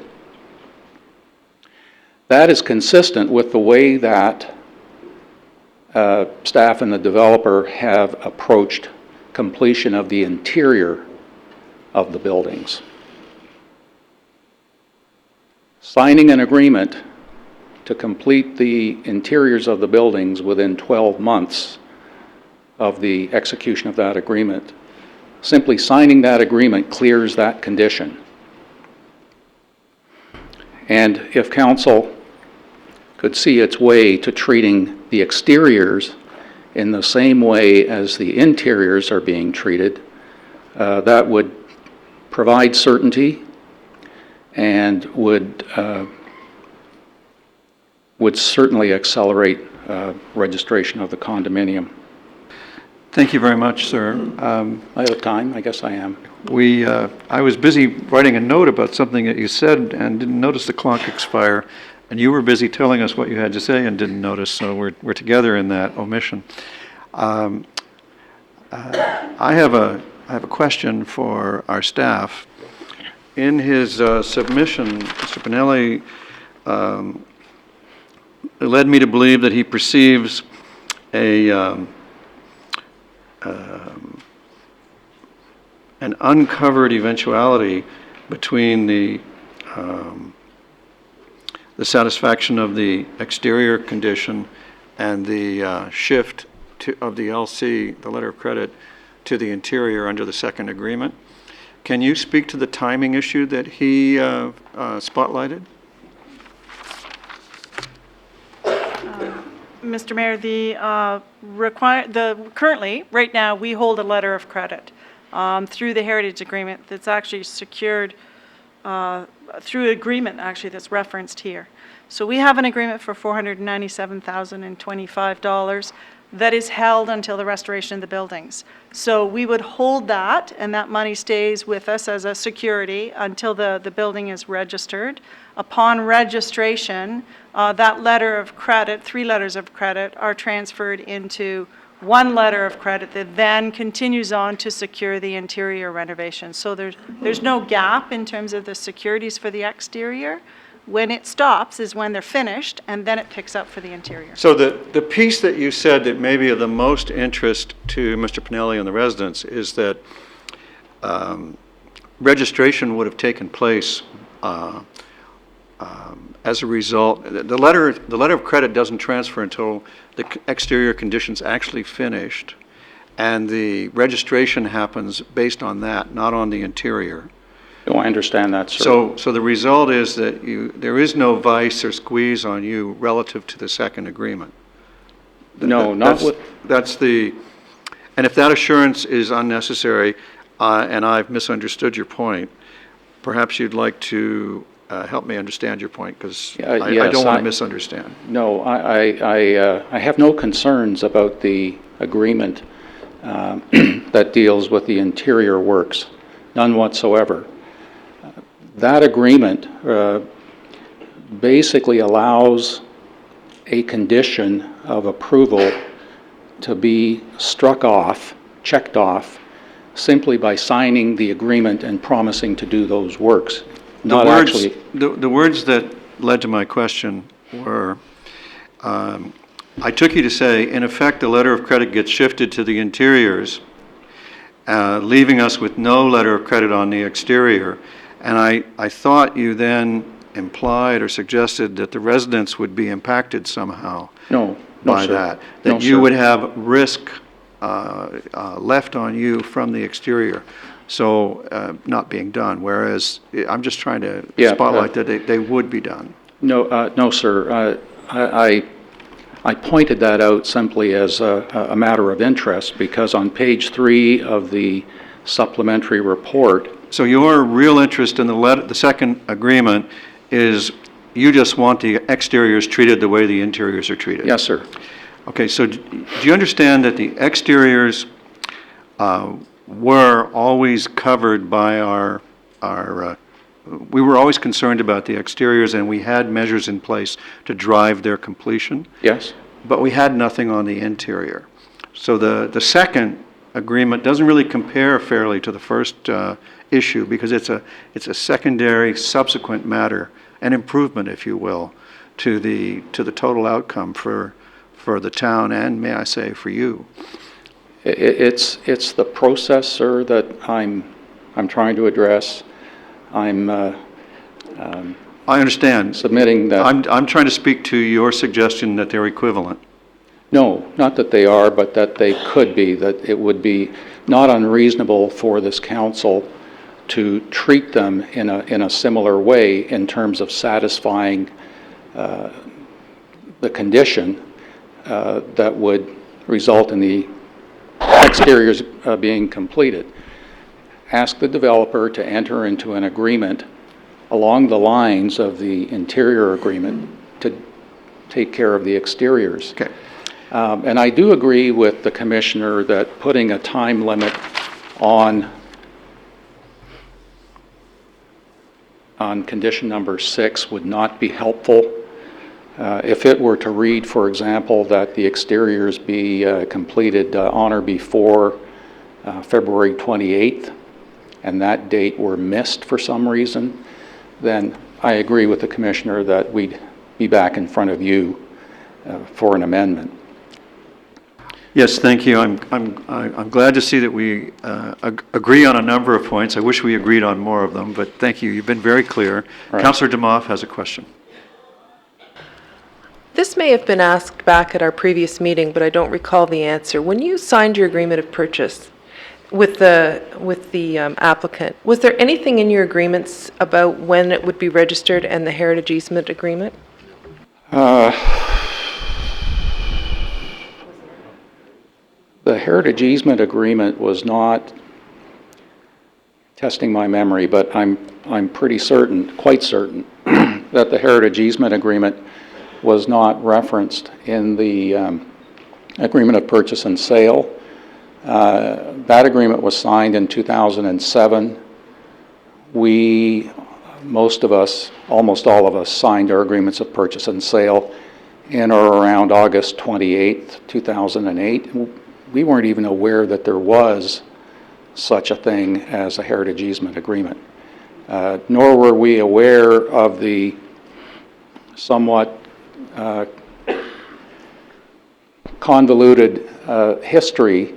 That is consistent with the way that staff and the developer have approached completion of the interior of the buildings. Signing an agreement to complete the interiors of the buildings within 12 months of the execution of that agreement, simply signing that agreement clears that condition. And if council could see its way to treating the exteriors in the same way as the interiors are being treated, that would provide certainty and would certainly accelerate registration of the condominium. Thank you very much, sir. I have time, I guess I am. I was busy writing a note about something that you said and didn't notice the clock expire, and you were busy telling us what you had to say and didn't notice, so we're together in that omission. I have a question for our staff. In his submission, Mr. Pinelli led me to believe that he perceives an uncovered eventuality between the satisfaction of the exterior condition and the shift of the LC, the letter of credit, to the interior under the second agreement. Can you speak to the timing issue that he spotlighted? Mr. Mayor, currently, right now, we hold a letter of credit through the Heritage Agreement that's actually secured through agreement, actually, that's referenced here. So we have an agreement for $497,025 that is held until the restoration of the buildings. So we would hold that, and that money stays with us as a security until the building is registered. Upon registration, that letter of credit, 3 letters of credit, are transferred into 1 letter of credit that then continues on to secure the interior renovation. So there's no gap in terms of the securities for the exterior. When it stops is when they're finished, and then it picks up for the interior. So the piece that you said that may be of the most interest to Mr. Pinelli and the residents is that registration would have taken place as a result. The letter of credit doesn't transfer until the exterior condition's actually finished, and the registration happens based on that, not on the interior. No, I understand that, sir. So the result is that there is no vice or squeeze on you relative to the second agreement. No, not with... And if that assurance is unnecessary, and I've misunderstood your point, perhaps you'd like to help me understand your point, because I don't want to misunderstand. No, I have no concerns about the agreement that deals with the interior works, none whatsoever. That agreement basically allows a condition of approval to be struck off, checked off, simply by signing the agreement and promising to do those works. The words that led to my question were, I took you to say, in effect, the letter of credit gets shifted to the interiors, leaving us with no letter of credit on the exterior. And I thought you then implied or suggested that the residents would be impacted somehow by that. That you would have risk left on you from the exterior, so not being done, whereas I'm just trying to spotlight that they would be done. No, sir. I pointed that out simply as a matter of interest, because on page 3 of the supplementary report... So your real interest in the second agreement is you just want the exteriors treated the way the interiors are treated? Yes, sir. Okay, so do you understand that the exteriors were always covered by we were always concerned about the exteriors, and we had measures in place to drive their completion? Yes. But we had nothing on the interior. So the second agreement doesn't really compare fairly to the first issue, because it's a secondary, subsequent matter, an improvement, if you will, to the total outcome for the town and, may I say, for you. It's the process, sir, that I'm trying to address. I understand. Submitting that. I'm trying to speak to your suggestion that they're equivalent. No, not that they are, but that they could be, that it would be not unreasonable for this council to treat them in a similar way in terms of satisfying the condition that would result in the exteriors being completed. Ask the developer to enter into an agreement along the lines of the interior agreement to take care of the exteriors. Okay. And I do agree with the commissioner that putting a time limit on condition number 6 would not be helpful. If it were to read, for example, that the exteriors be completed on or before February 28th, and that date were missed for some reason, then I agree with the commissioner that we'd be back in front of you for an amendment. Yes, thank you. I'm glad to see that we agree on a number of points. I wish we agreed on more of them, but thank you. You've been very clear. Right. Councillor Demoff has a question. This may have been asked back at our previous meeting, but I don't recall the answer. When you signed your agreement of purchase, with the applicant, was there anything in your agreements about when it would be registered and the heritage easement agreement? The heritage easement agreement was not, testing my memory, but I'm pretty certain, quite certain, that the heritage easement agreement was not referenced in the agreement of purchase and sale. That agreement was signed in 2007. Most of us, almost all of us, signed our agreements of purchase and sale in or around August 28th, 2008. We weren't even aware that there was such a thing as a heritage easement agreement. Nor were we aware of the somewhat convoluted history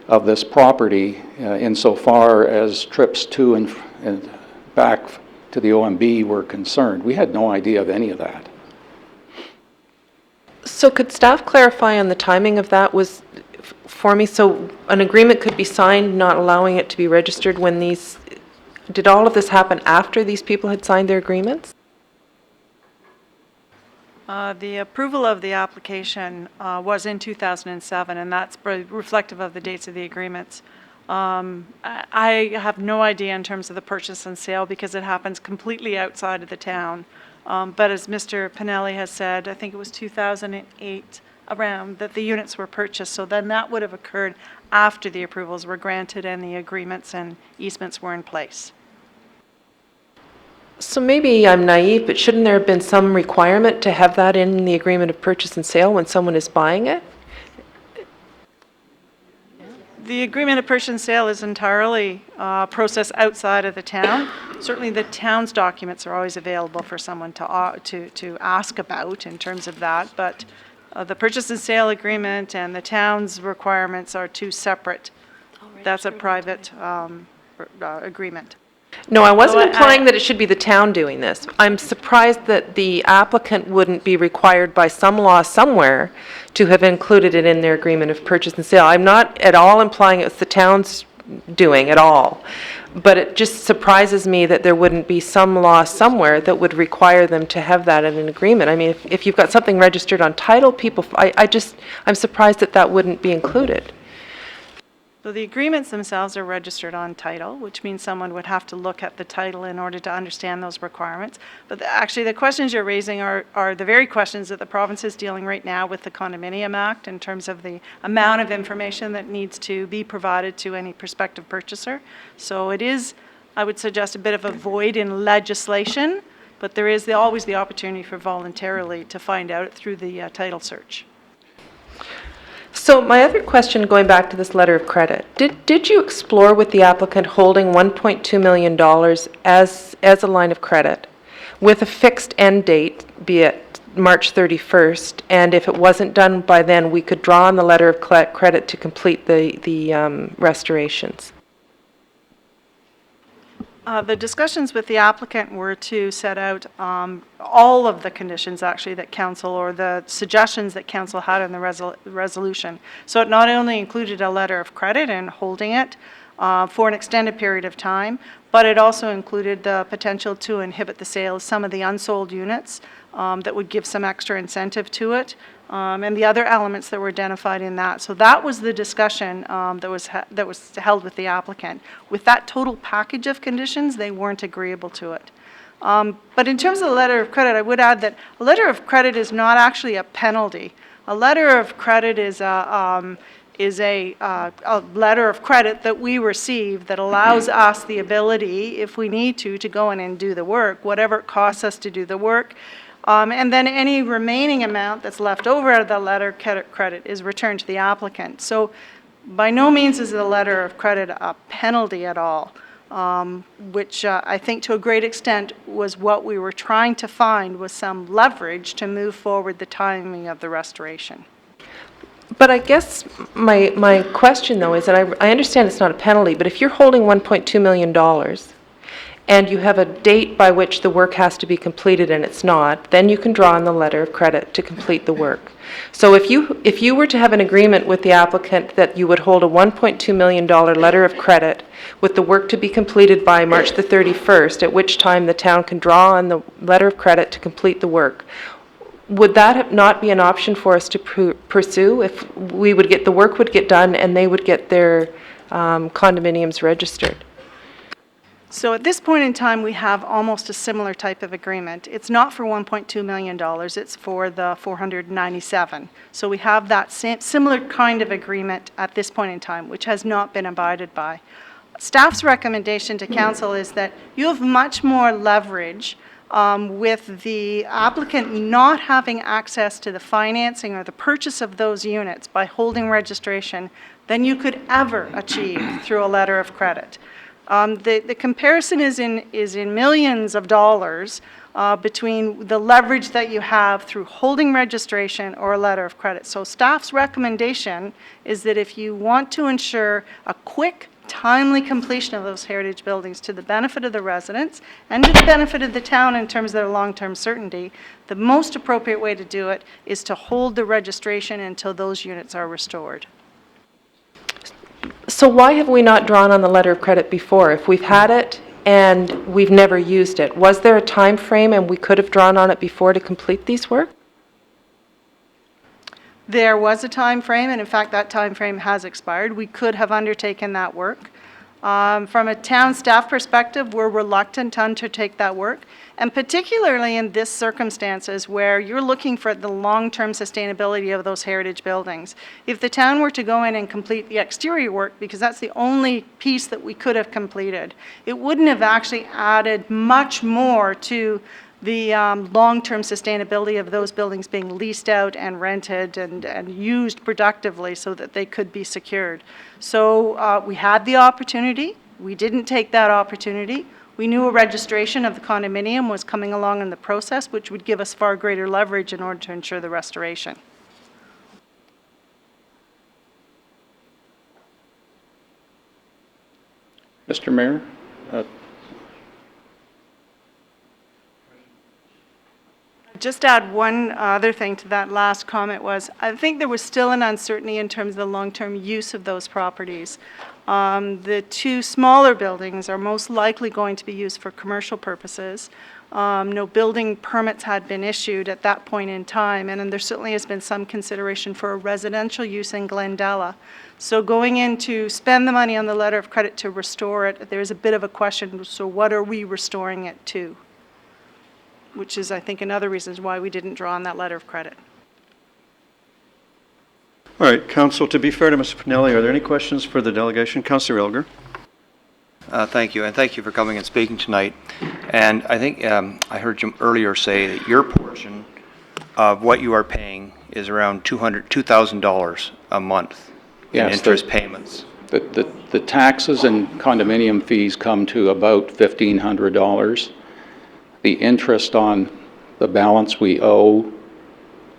of this property insofar as trips to and back to the OMB were concerned. We had no idea of any of that. So could staff clarify on the timing of that was for me? So an agreement could be signed not allowing it to be registered when did all of this happen after these people had signed their agreements? The approval of the application was in 2007, and that's reflective of the dates of the agreements. I have no idea in terms of the purchase and sale because it happens completely outside of the town. But as Mr. Pinelli has said, I think it was 2008 around that the units were purchased. So then that would have occurred after the approvals were granted and the agreements and easements were in place. So maybe I'm naive, but shouldn't there have been some requirement to have that in the agreement of purchase and sale when someone is buying it? The agreement of purchase and sale is entirely processed outside of the town. Certainly the town's documents are always available for someone to ask about in terms of that, but the purchase and sale agreement and the town's requirements are two separate. That's a private agreement. No, I wasn't implying that it should be the town doing this. I'm surprised that the applicant wouldn't be required by some law somewhere to have included it in their agreement of purchase and sale. I'm not at all implying it's the town's doing at all, but it just surprises me that there wouldn't be some law somewhere that would require them to have that in an agreement. I mean, if you've got something registered on title, I'm surprised that that wouldn't be included. So the agreements themselves are registered on title, which means someone would have to look at the title in order to understand those requirements. But actually, the questions you're raising are the very questions that the province is dealing right now with the Condominium Act in terms of the amount of information that needs to be provided to any prospective purchaser. So it is, I would suggest, a bit of a void in legislation, but there is always the opportunity for voluntarily to find out through the title search. So my other question, going back to this letter of credit, did you explore with the applicant holding $1.2 million as a line of credit with a fixed end date, be it March 31st, and if it wasn't done by then, we could draw on the letter of credit to complete the restorations? The discussions with the applicant were to set out all of the conditions actually that council, or the suggestions that council had in the resolution. So it not only included a letter of credit and holding it for an extended period of time, but it also included the potential to inhibit the sale of some of the unsold units that would give some extra incentive to it, and the other elements that were identified in that. So that was the discussion that was held with the applicant. With that total package of conditions, they weren't agreeable to it. But in terms of the letter of credit, I would add that a letter of credit is not actually a penalty. A letter of credit is a letter of credit that we receive that allows us the ability, if we need to go in and do the work, whatever it costs us to do the work. And then any remaining amount that's left over out of the letter of credit is returned to the applicant. So by no means is the letter of credit a penalty at all, which I think to a great extent was what we were trying to find, was some leverage to move forward the timing of the restoration. But I guess my question, though, is, and I understand it's not a penalty, but if you're holding $1.2 million and you have a date by which the work has to be completed and it's not, then you can draw on the letter of credit to complete the work. So if you were to have an agreement with the applicant that you would hold a $1.2 million letter of credit with the work to be completed by March the 31st, at which time the town can draw on the letter of credit to complete the work, would that not be an option for us to pursue if we would get, the work would get done and they would get their condominiums registered? So at this point in time, we have almost a similar type of agreement. It's not for $1.2 million, it's for the 497. So we have that similar kind of agreement at this point in time, which has not been abided by. Staff's recommendation to council is that you have much more leverage with the applicant not having access to the financing or the purchase of those units by holding registration than you could ever achieve through a letter of credit. The comparison is in millions of dollars between the leverage that you have through holding registration or a letter of credit. So staff's recommendation is that if you want to ensure a quick, timely completion of those heritage buildings to the benefit of the residents and to the benefit of the town in terms of their long-term certainty, the most appropriate way to do it is to hold the registration until those units are restored. So why have we not drawn on the letter of credit before? If we've had it and we've never used it, was there a time frame and we could have drawn on it before to complete these work? There was a time frame, and in fact that time frame has expired. We could have undertaken that work. From a town staff perspective, we're reluctant to undertake that work, and particularly in this circumstances where you're looking for the long-term sustainability of those heritage buildings. If the town were to go in and complete the exterior work, because that's the only piece that we could have completed, it wouldn't have actually added much more to the long-term sustainability of those buildings being leased out and rented and used productively so that they could be secured. So we had the opportunity. We didn't take that opportunity. We knew a registration of the condominium was coming along in the process, which would give us far greater leverage in order to ensure the restoration. Mr. Mayor? Just add one other thing to that last comment was, I think there was still an uncertainty in terms of the long-term use of those properties. The two smaller buildings are most likely going to be used for commercial purposes. No building permits had been issued at that point in time, and then there certainly has been some consideration for a residential use in Glendella. So going in to spend the money on the letter of credit to restore it, there's a bit of a question, so what are we restoring it to? Which is, I think, another reason why we didn't draw on that letter of credit. All right, Council, to be fair to Mr. Pinelli, are there any questions for the delegation? Councillor Ilger. Thank you, and thank you for coming and speaking tonight. And I think I heard you earlier say that your portion of what you are paying is around $2,000 a month in interest payments. The taxes and condominium fees come to about $1,500. The interest on the balance we owe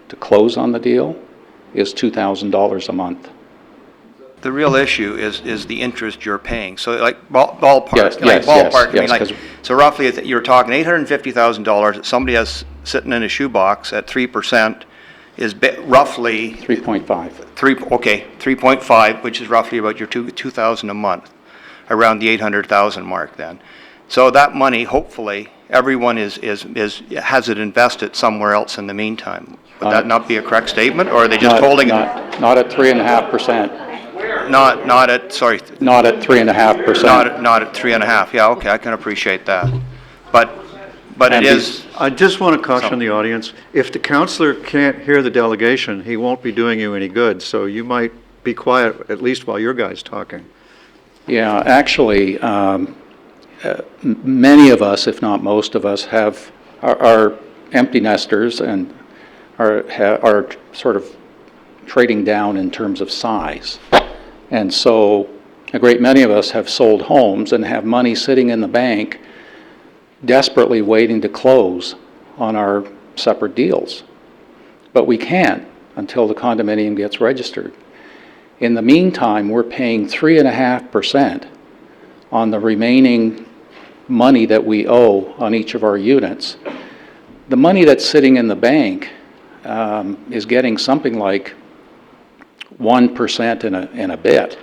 to close on the deal is $2,000 a month. The real issue is the interest you're paying. So like ballpark, yes, like ballpark. Yes, I mean, so roughly you're talking $850,000 that somebody has sitting in a shoebox at 3% is roughly 3.5. 3.5, which is roughly about your $2,000 a month, around the $800,000 mark then. So that money, hopefully, everyone has it invested somewhere else in the meantime. Would that not be a correct statement, or are they just holding it? Not at 3.5%. Not at, sorry. Not at 3.5%. Not at 3.5. Yeah, okay, I can appreciate that. But it is. I just want to caution the audience, if the councillor can't hear the delegation, he won't be doing you any good, so you might be quiet, at least while your guy's talking. Yeah, actually, many of us, if not most of us, are empty nesters and are sort of trading down in terms of size. And so a great many of us have sold homes and have money sitting in the bank desperately waiting to close on our separate deals. But we can't until the condominium gets registered. In the meantime, we're paying 3.5% on the remaining money that we owe on each of our units. The money that's sitting in the bank is getting something like 1% and a bit.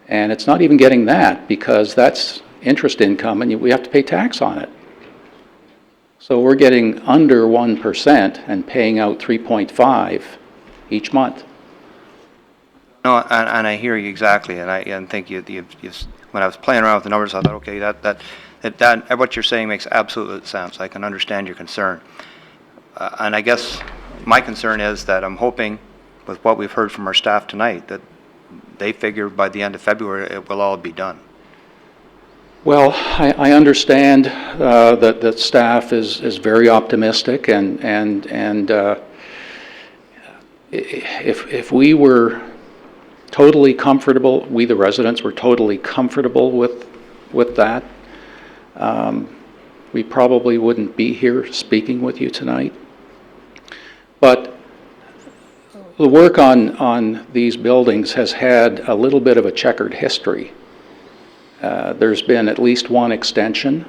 And it's not even getting that because that's interest income and we have to pay tax on it. So we're getting under 1% and paying out 3.5 each month. No, and I hear you exactly, and I think you when I was playing around with the numbers, I thought, okay, that what you're saying makes absolute sense. I can understand your concern. And I guess my concern is that I'm hoping, with what we've heard from our staff tonight, that they figure by the end of February it will all be done. Well, I understand that staff is very optimistic, and if we were totally comfortable, we the residents were totally comfortable with that, we probably wouldn't be here speaking with you tonight. But the work on these buildings has had a little bit of a checkered history. There's been at least one extension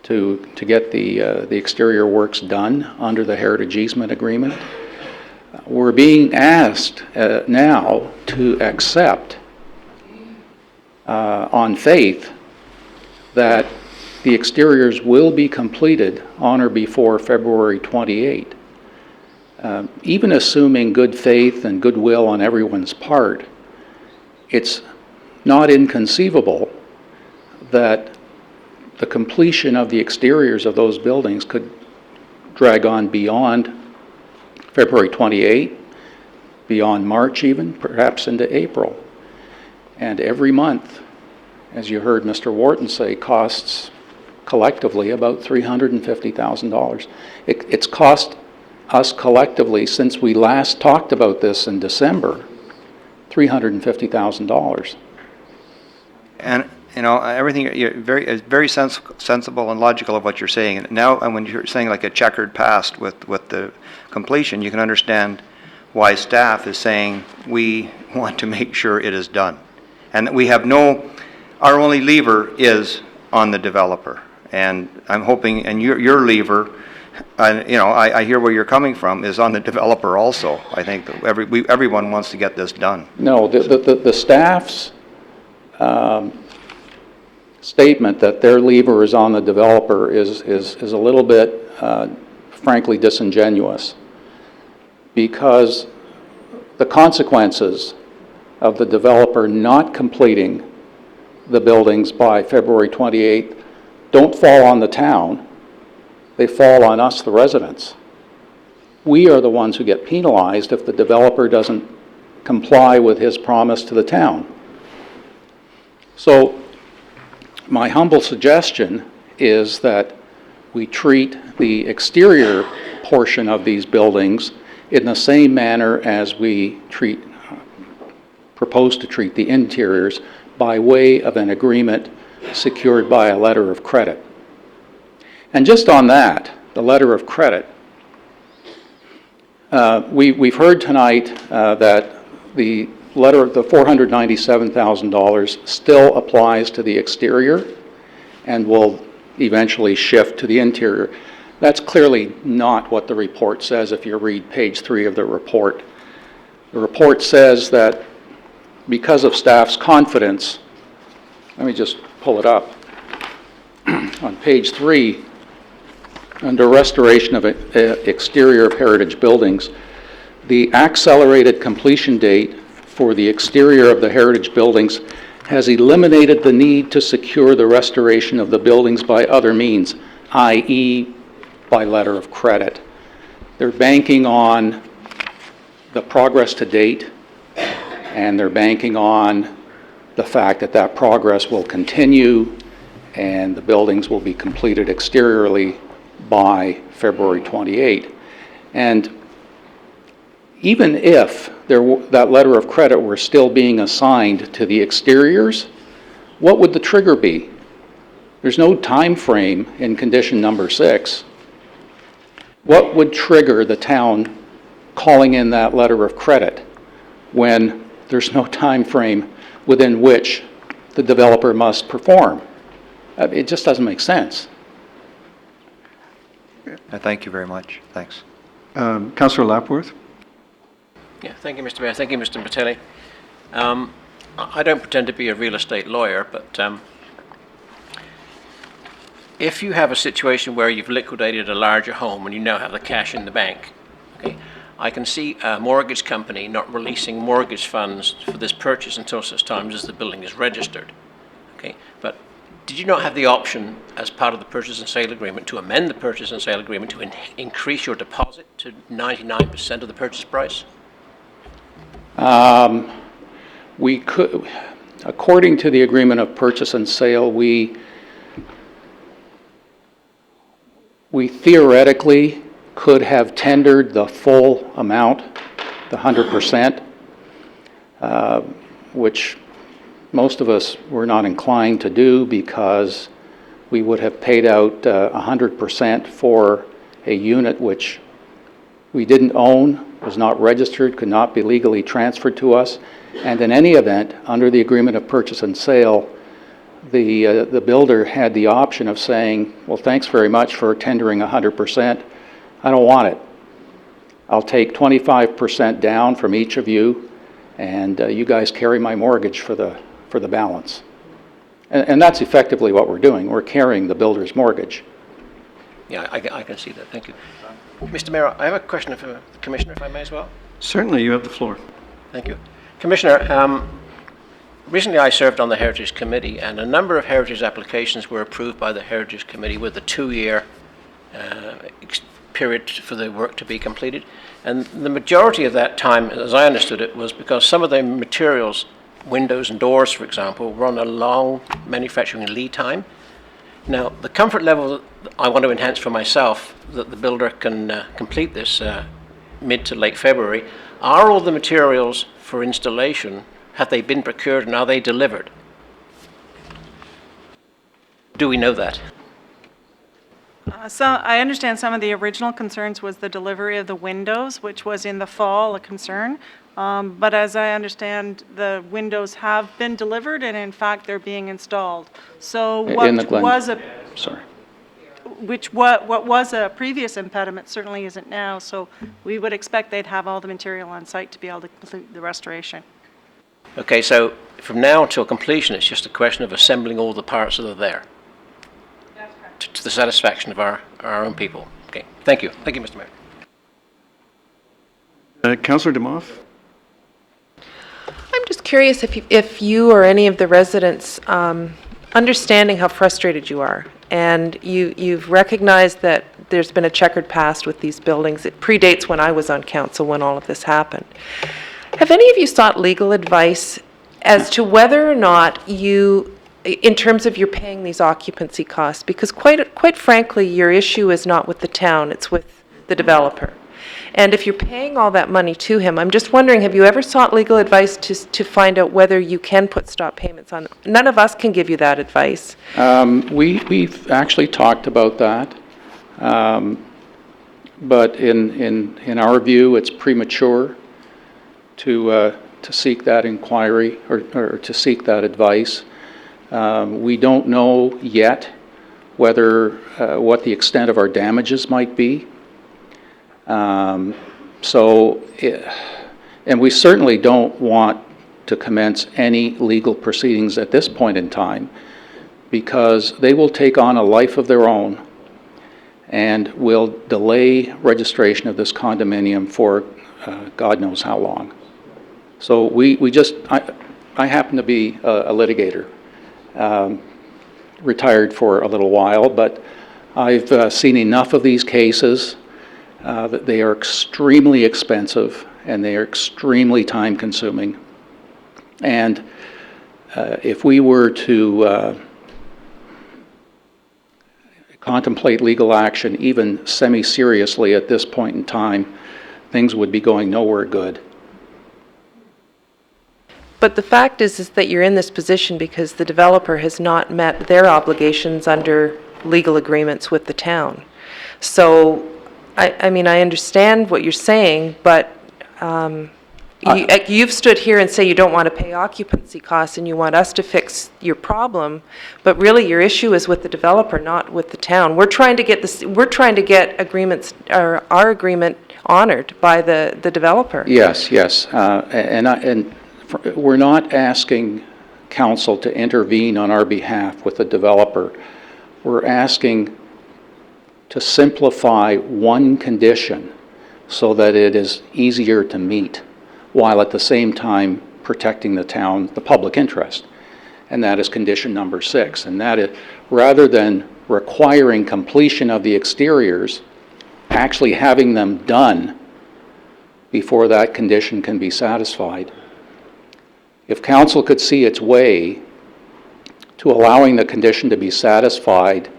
to get the exterior works done under the Heritage Easement Agreement. We're being asked now to accept on faith that the exteriors will be completed on or before February 28. Even assuming good faith and goodwill on everyone's part, it's not inconceivable that the completion of the exteriors of those buildings could drag on beyond February 28, beyond March even, perhaps into April. And every month, as you heard Mr. Wharton say, costs collectively about $350,000. It's cost us collectively, since we last talked about this in December, $350,000. And everything you're very sensible and logical of what you're saying. And now, and when you're saying like a checkered past with the completion, you can understand why staff is saying we want to make sure it is done, and that we have our only lever is on the developer. And I'm hoping, and your lever, I hear where you're coming from, is on the developer also. I think that everyone wants to get this done. No, the staff's statement that their lever is on the developer is a little bit, frankly, disingenuous, because the consequences of the developer not completing the buildings by February 28th don't fall on the town, they fall on us, the residents. We are the ones who get penalized if the developer doesn't comply with his promise to the town. So my humble suggestion is that we treat the exterior portion of these buildings in the same manner as we propose to treat the interiors, by way of an agreement secured by a letter of credit. And just on that, the letter of credit, we've heard tonight that the letter, the $497,000 still applies to the exterior and will eventually shift to the interior. That's clearly not what the report says if you read page 3 of the report. The report says that because of staff's confidence, let me just pull it up. On page 3, under restoration of exterior of heritage buildings, the accelerated completion date for the exterior of the heritage buildings has eliminated the need to secure the restoration of the buildings by other means, i.e. by letter of credit. They're banking on the progress to date, and they're banking on the fact that that progress will continue and the buildings will be completed exteriorly by February 28. And even if that letter of credit were still being assigned to the exteriors, what would the trigger be? There's no time frame in condition number 6. What would trigger the town calling in that letter of credit when there's no time frame within which the developer must perform? It just doesn't make sense. Thank you very much. Thanks. Councillor Lapworth? Yeah, thank you, Mr. Mayor. Thank you, Mr. Mattelli. I don't pretend to be a real estate lawyer, but if you have a situation where you've liquidated a larger home and you now have the cash in the bank, okay, I can see a mortgage company not releasing mortgage funds for this purchase until such times as the building is registered. Okay, but did you not have the option as part of the purchase and sale agreement to amend the purchase and sale agreement to increase your deposit to 99% of the purchase price? We could, according to the agreement of purchase and sale, we theoretically could have tendered the full amount, the 100%, which most of us were not inclined to do because we would have paid out 100% for a unit which we didn't own, was not registered, could not be legally transferred to us. And in any event, under the agreement of purchase and sale, the builder had the option of saying, well, thanks very much for tendering 100%. I don't want it. I'll take 25% down from each of you, and you guys carry my mortgage for the balance. And that's effectively what we're doing. We're carrying the builder's mortgage. Yeah, I can see that. Thank you. Mr. Mayor, I have a question for the Commissioner, if I may as well. Certainly, you have the floor. Thank you. Commissioner, recently I served on the Heritage Committee, and a number of heritage applications were approved by the Heritage Committee with a 2-year period for the work to be completed. And the majority of that time, as I understood it, was because some of the materials, windows and doors, for example, were on a long manufacturing lead time. Now, the comfort level that I want to enhance for myself, that the builder can complete this mid to late February, are all the materials for installation, have they been procured and are they delivered? Do we know that? So I understand some of the original concerns was the delivery of the windows, which was in the fall a concern. But as I understand, the windows have been delivered and in fact they're being installed. So what was a previous impediment certainly isn't now. So we would expect they'd have all the material on site to be able to complete the restoration. Okay, so from now until completion, it's just a question of assembling all the parts that are there. That's correct. To the satisfaction of our own people. Okay, thank you. Thank you, Mr. Mayor. Councillor Demoff? I'm just curious if you or any of the residents, understanding how frustrated you are, and you've recognized that there's been a checkered past with these buildings. It predates when I was on council when all of this happened. Have any of you sought legal advice as to whether or not you, in terms of you're paying these occupancy costs? Because quite frankly, your issue is not with the town, it's with the developer. And if you're paying all that money to him, I'm just wondering, have you ever sought legal advice to find out whether you can put stop payments on? None of us can give you that advice. We've actually talked about that. But in our view, it's premature to seek that inquiry or to seek that advice. We don't know yet whether what the extent of our damages might be. And we certainly don't want to commence any legal proceedings at this point in time because they will take on a life of their own and will delay registration of this condominium for God knows how long. So I happen to be a litigator, retired for a little while, but I've seen enough of these cases that they are extremely expensive and they are extremely time consuming. And if we were to contemplate legal action even semi-seriously at this point in time, things would be going nowhere good. But the fact is that you're in this position because the developer has not met their obligations under legal agreements with the town. So, I mean, I understand what you're saying, but You've stood here and say you don't want to pay occupancy costs and you want us to fix your problem, but really your issue is with the developer, not with the town. We're trying to get agreements, or our agreement honored by the developer. Yes, yes. We're not asking council to intervene on our behalf with the developer. We're asking to simplify one condition so that it is easier to meet, while at the same time protecting the town, the public interest. And that is condition number 6. And that is, rather than requiring completion of the exteriors, actually having them done before that condition can be satisfied. If council could see its way to allowing the condition to be satisfied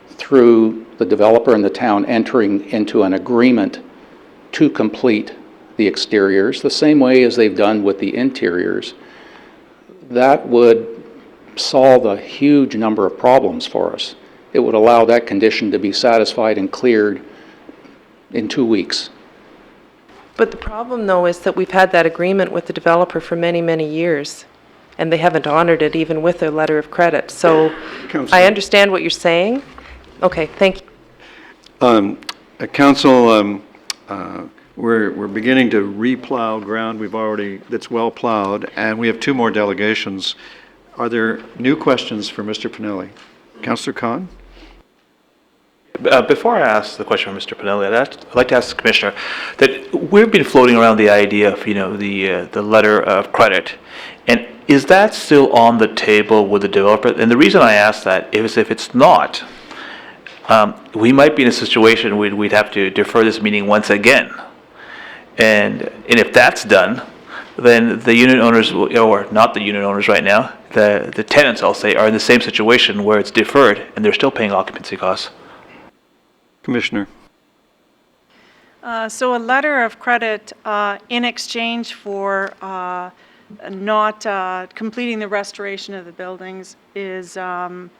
through the developer and the town entering into an agreement to complete the exteriors, the same way as they've done with the interiors, that would solve a huge number of problems for us. It would allow that condition to be satisfied and cleared in 2 weeks. But the problem, though, is that we've had that agreement with the developer for many, many years, and they haven't honored it even with a letter of credit. So Councilor. I understand what you're saying. Okay, thank you. Council, we're beginning to replow ground that's well plowed, and we have 2 more delegations. Are there new questions for Mr. Pinelli? Councillor Khan? Before I ask the question for Mr. Pinelli, I'd like to ask the Commissioner that we've been floating around the idea of, the letter of credit. And is that still on the table with the developer? And the reason I ask that is if it's not, we might be in a situation where we'd have to defer this meeting once again. And if that's done, then the unit owners, or not the unit owners right now, the tenants, I'll say, are in the same situation where it's deferred and they're still paying occupancy costs. Commissioner. So a letter of credit in exchange for not completing the restoration of the buildings is, answer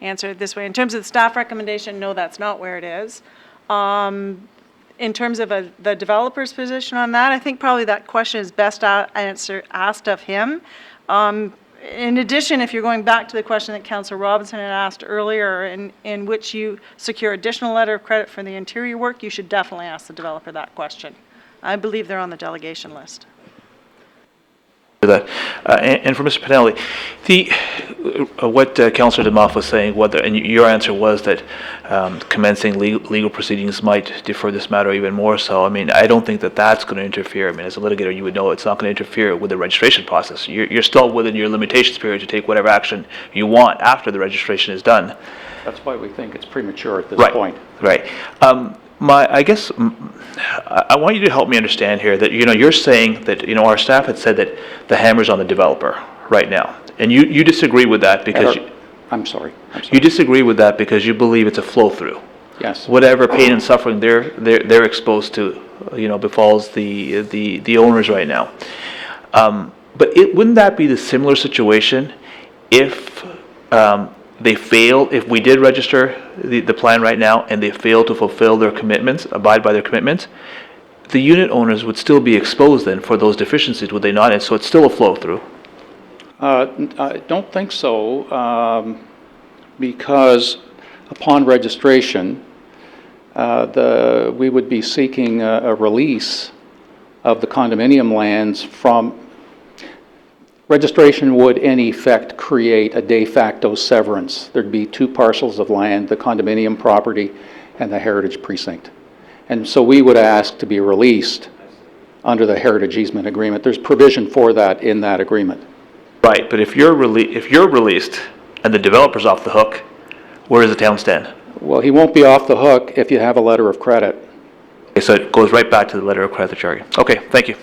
it this way. In terms of the staff recommendation, no, that's not where it is. In terms of the developer's position on that, I think probably that question is best asked of him. In addition, if you're going back to the question that Councillor Robinson had asked earlier, in which you secure additional letter of credit for the interior work, you should definitely ask the developer that question. I believe they're on the delegation list. That. And for Mr. Pinelli, what Councillor DeMoff was saying, and your answer was that commencing legal proceedings might defer this matter even more so. I mean, I don't think that that's going to interfere. I mean, as a litigator, you would know it's not going to interfere with the registration process. You're still within your limitations period to take whatever action you want after the registration is done. That's why we think it's premature at this Right. point. Right. I guess I want you to help me understand here that, you're saying that, our staff had said that the hammer's on the developer right now. And you disagree with that because I'm sorry. you disagree with that because you believe it's a flow-through. Yes. Whatever pain and suffering they're exposed to, befalls the owners right now. But wouldn't that be the similar situation if they fail, if we did register the plan right now and they fail to fulfill their commitments, abide by their commitments, the unit owners would still be exposed then for those deficiencies, would they not? And so it's still a flow-through. I don't think so, because upon registration, we would be seeking a release of the condominium lands from. Registration would, in effect, create a de facto severance. There'd be 2 parcels of land, the condominium property and the heritage precinct. And so we would ask to be released under the heritage easement agreement. There's provision for that in that agreement. Right, but if you're released and the developer's off the hook, where does the town stand? Well, he won't be off the hook if you have a letter of credit. Okay, so it goes right back to the letter of credit that you're arguing. Okay, thank you.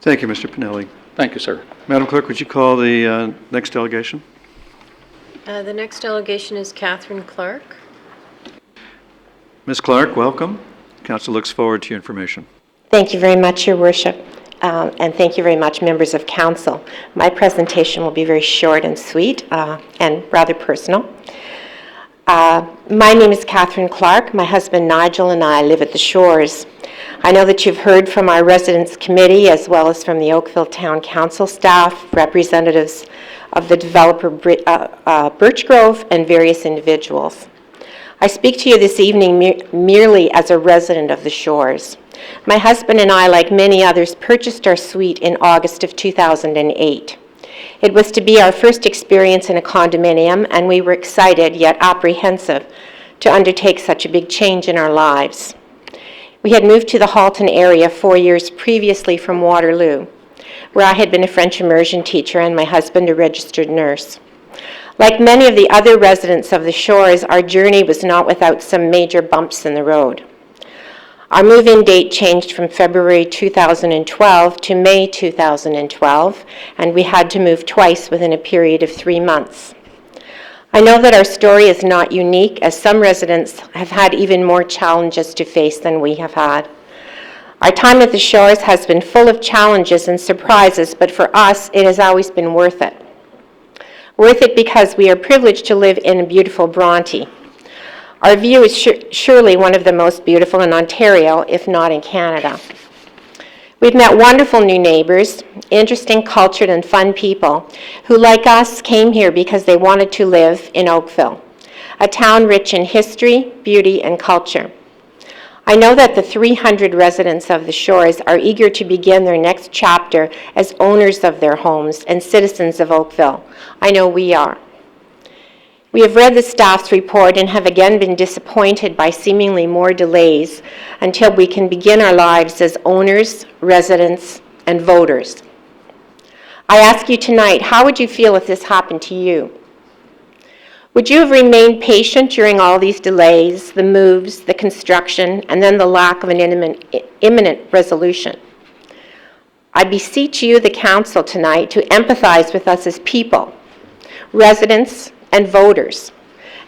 Thank you, Mr. Pinelli. Thank you, sir. Madam Clerk, would you call the next delegation? The next delegation is Catherine Clark. Ms. Clark, welcome. Council looks forward to your information. Thank you very much, Your Worship, and thank you very much, members of Council. My presentation will be very short and sweet and rather personal. My name is Catherine Clark. My husband Nigel and I live at the Shores. I know that you've heard from our residents committee as well as from the Oakville Town Council staff, representatives of the developer Birch Grove, and various individuals. I speak to you this evening merely as a resident of the Shores. My husband and I, like many others, purchased our suite in August of 2008. It was to be our first experience in a condominium, and we were excited yet apprehensive to undertake such a big change in our lives. We had moved to the Halton area 4 years previously from Waterloo, where I had been a French immersion teacher and my husband a registered nurse. Like many of the other residents of the Shores, our journey was not without some major bumps in the road. Our move-in date changed from February 2012 to May 2012, and we had to move twice within a period of 3 months. I know that our story is not unique, as some residents have had even more challenges to face than we have had. Our time at the Shores has been full of challenges and surprises, but for us, it has always been worth it. Worth it because we are privileged to live in beautiful Bronte. Our view is surely one of the most beautiful in Ontario, if not in Canada. We've met wonderful new neighbors, interesting, cultured, and fun people who, like us, came here because they wanted to live in Oakville, a town rich in history, beauty, and culture. I know that the 300 residents of the Shores are eager to begin their next chapter as owners of their homes and citizens of Oakville. I know we are. We have read the staff's report and have again been disappointed by seemingly more delays until we can begin our lives as owners, residents, and voters. I ask you tonight, how would you feel if this happened to you? Would you have remained patient during all these delays, the moves, the construction, and then the lack of an imminent resolution? I beseech you, the council, tonight to empathize with us as people, residents, and voters,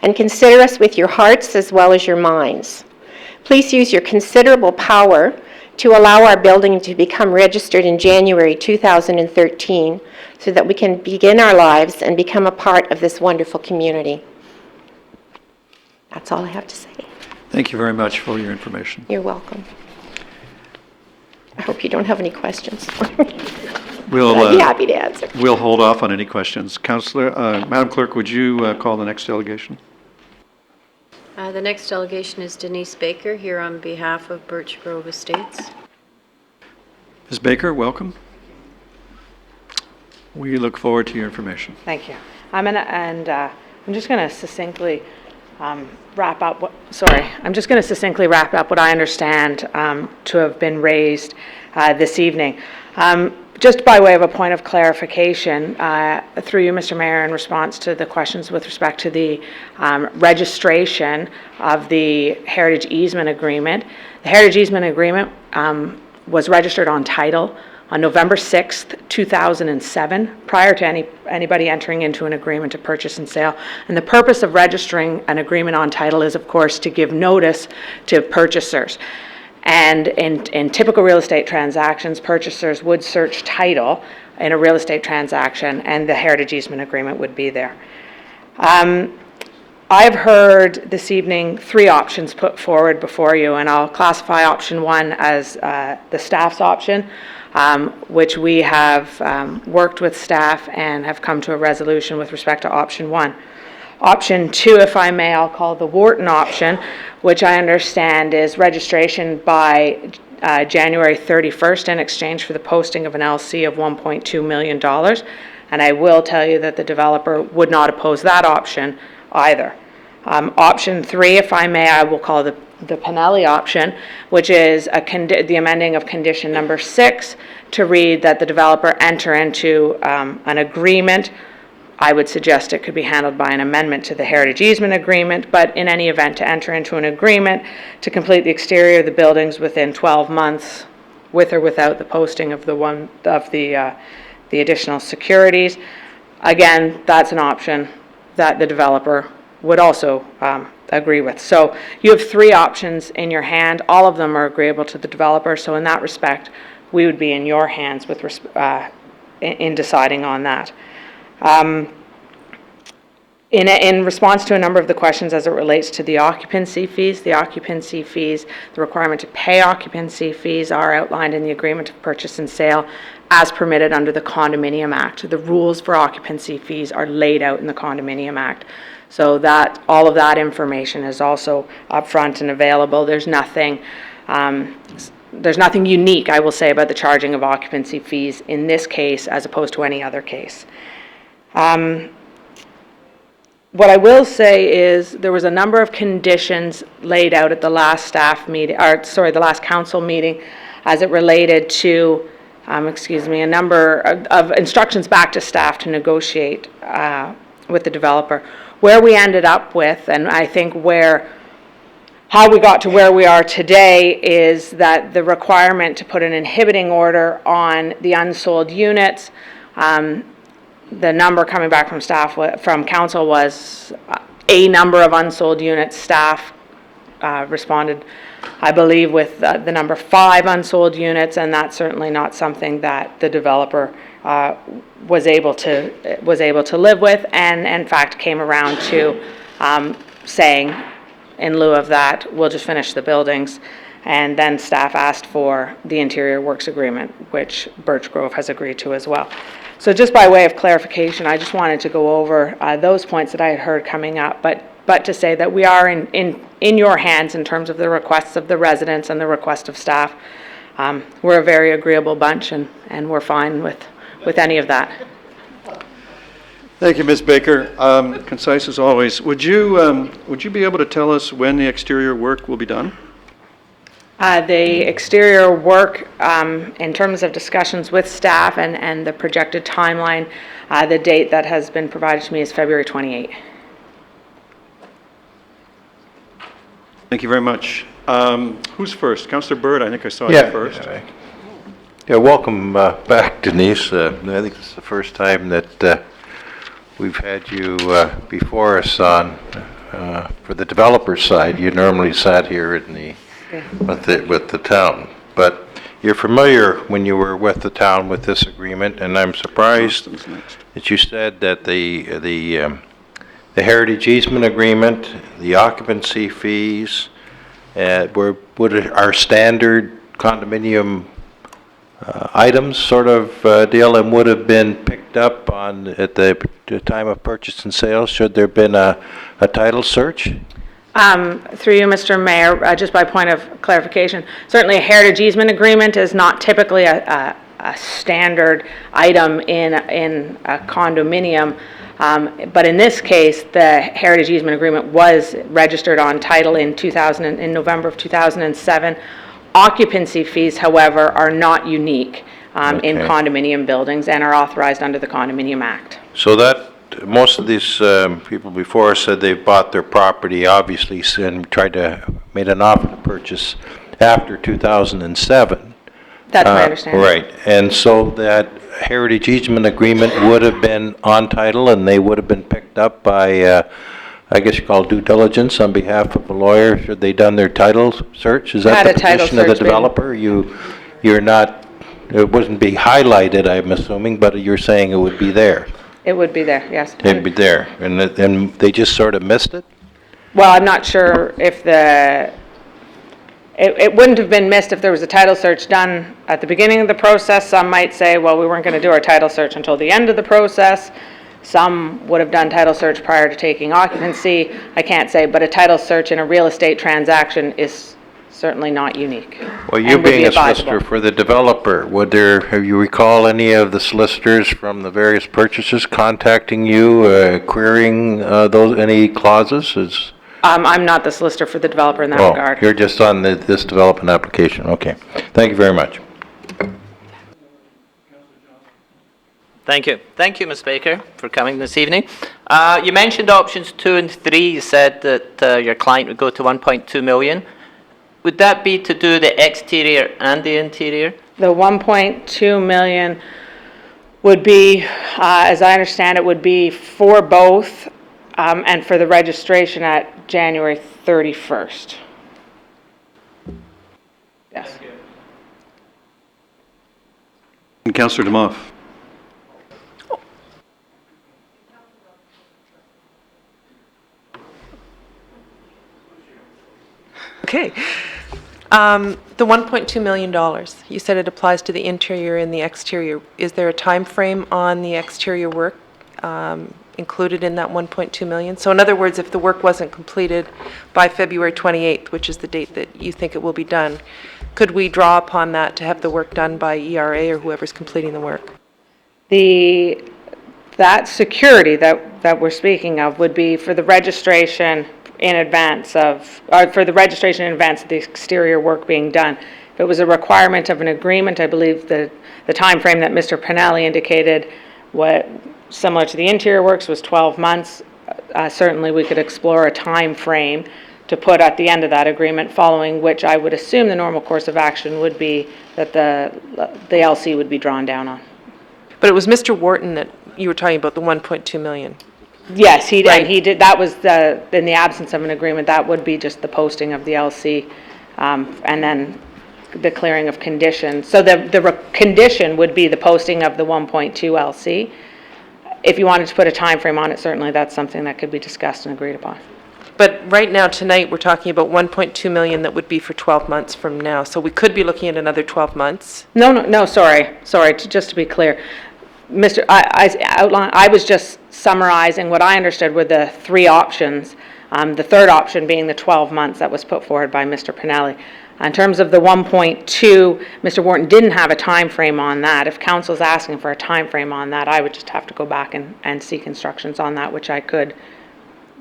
and consider us with your hearts as well as your minds. Please use your considerable power to allow our building to become registered in January 2013 so that we can begin our lives and become a part of this wonderful community. That's all I have to say. Thank you very much for your information. You're welcome. I hope you don't have any questions. I'd be happy to answer. We'll hold off on any questions. Councillor, Madam Clerk, would you call the next delegation? The next delegation is Denise Baker, here on behalf of Birch Grove Estates. Ms. Baker, welcome. We look forward to your information. Thank you. I'm just going to succinctly wrap up what I understand to have been raised this evening. Just by way of a point of clarification, through you, Mr. Mayor, in response to the questions with respect to the registration of the Heritage Easement Agreement. The Heritage Easement Agreement was registered on title on November 6th, 2007, prior to anybody entering into an agreement to purchase and sale. And the purpose of registering an agreement on title is, of course, to give notice to purchasers. And in typical real estate transactions, purchasers would search title in a real estate transaction, and the Heritage Easement Agreement would be there. I've heard this evening 3 options put forward before you, and I'll classify option 1 as the staff's option, which we have worked with staff and have come to a resolution with respect to option 1. Option 2, if I may, I'll call the Wharton option, which I understand is registration by January 31st in exchange for the posting of an LC of $1.2 million. And I will tell you that the developer would not oppose that option either. Option 3, if I may, I will call the Pinelli option, which is the amending of condition number 6 to read that the developer enter into an agreement. I would suggest it could be handled by an amendment to the Heritage Easement Agreement, but in any event, to enter into an agreement to complete the exterior of the buildings within 12 months, with or without the posting of the additional securities. Again, that's an option that the developer would also agree with. So you have 3 options in your hand. All of them are agreeable to the developer. So in that respect, we would be in your hands in deciding on that. In response to a number of the questions as it relates to the occupancy fees, the requirement to pay occupancy fees are outlined in the agreement of purchase and sale as permitted under the Condominium Act. The rules for occupancy fees are laid out in the Condominium Act. So that all of that information is also upfront and available. There's nothing unique, I will say, about the charging of occupancy fees in this case as opposed to any other case. What I will say is there was a number of conditions laid out at the last staff meeting, the last council meeting as it related to, a number of instructions back to staff to negotiate with the developer. Where we ended up with, and I think how we got to where we are today, is that the requirement to put an inhibiting order on the unsold units, the number coming back from staff, from council, was a number of unsold units. Staff responded, I believe, with the number 5 unsold units, and that's certainly not something that the developer was able to live with, and in fact came around to saying, in lieu of that, we'll just finish the buildings. And then staff asked for the interior works agreement, which Birch Grove has agreed to as well. So just by way of clarification, I just wanted to go over those points that I had heard coming up, but to say that we are in your hands in terms of the requests of the residents and the request of staff. We're a very agreeable bunch, and we're fine with any of that. Thank you, Ms. Baker. Concise as always. Would you be able to tell us when the exterior work will be done? The exterior work, in terms of discussions with staff and the projected timeline, the date that has been provided to me is February 28. Thank you very much. Who's first? Councillor Bird, I think I saw you first. Yeah, welcome back, Denise. I think it's the first time that we've had you before us on for the developer side. You normally sat here in the with the town, but you're familiar when you were with the town with this agreement, and I'm surprised that you said that the heritage easement agreement, the occupancy fees, are standard condominium items sort of deal, and would have been picked up on at the time of purchase and sale should there been a title search? Through you, Mr. Mayor, just by point of clarification, certainly a heritage easement agreement is not typically a standard item in a condominium, but in this case, the heritage easement agreement was registered on title in November of 2007. Occupancy fees, however, are not unique in condominium buildings and are authorized under the Condominium Act. So that most of these people before said they bought their property, obviously, and made an offer to purchase after 2007. That's my understanding. Right, and so that heritage easement agreement would have been on title, and they would have been picked up by, I guess you call due diligence on behalf of a lawyer, should they done their title search? Is that the position of the developer? You're not, it wouldn't be highlighted, I'm assuming, but you're saying it would be there. It would be there, yes. It'd be there, and they just sort of missed it? Well, I'm not sure if it wouldn't have been missed if there was a title search done at the beginning of the process. Some might say, well, we weren't going to do our title search until the end of the process. Some would have done title search prior to taking occupancy. I can't say, but a title search in a real estate transaction is certainly not unique. Well, you being a solicitor for the developer, have you recall any of the solicitors from the various purchasers contacting you, querying any clauses? I'm not the solicitor for the developer in that regard. You're just on this development application. Okay. Thank you very much. Thank you. Thank you, Ms. Baker, for coming this evening. You mentioned options 2 and 3. You said that your client would go to 1.2 million. Would that be to do the exterior and the interior? The 1.2 million would be, as I understand it, would be for both and for the registration at January 31st. Yes. And Councillor DeMoff. Okay. The $1.2 million, you said it applies to the interior and the exterior. Is there a time frame on the exterior work included in that 1.2 million? So in other words, if the work wasn't completed by February 28th, which is the date that you think it will be done, could we draw upon that to have the work done by ERA or whoever's completing the work? That security that we're speaking of would be for the registration in advance of, or for the registration in advance of the exterior work being done. If it was a requirement of an agreement, I believe the time frame that Mr. Pinelli indicated, what similar to the interior works, was 12 months. Certainly we could explore a time frame to put at the end of that agreement, following which I would assume the normal course of action would be that the LC would be drawn down on. But it was Mr. Wharton that you were talking about, the 1.2 million. Yes, he did. Right. He did. That was in the absence of an agreement, that would be just the posting of the LC, and then the clearing of conditions. So the condition would be the posting of the 1.2 LC. If you wanted to put a time frame on it, certainly that's something that could be discussed and agreed upon. But right now, tonight, we're talking about 1.2 million that would be for 12 months from now. So we could be looking at another 12 months. No, sorry, just to be clear. I was just summarizing what I understood were the three options, the third option being the 12 months that was put forward by Mr. Pinelli. In terms of the 1.2, Mr. Wharton didn't have a time frame on that. If council's asking for a time frame on that, I would just have to go back and seek instructions on that, which I could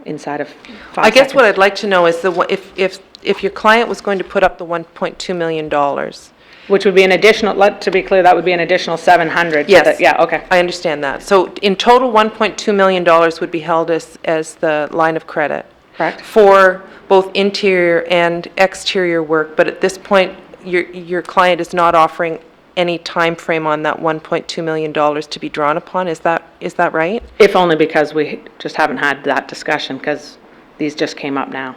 inside of 5 seconds. I guess what I'd like to know is if your client was going to put up the $1.2 million. Which would be an additional, to be clear, that would be an additional 700. Yes. Yeah, okay. I understand that. So in total, $1.2 million would be held as the line of credit. Correct. For both interior and exterior work, but at this point, your client is not offering any time frame on that $1.2 million to be drawn upon. Is that right? If only because we just haven't had that discussion, because these just came up now.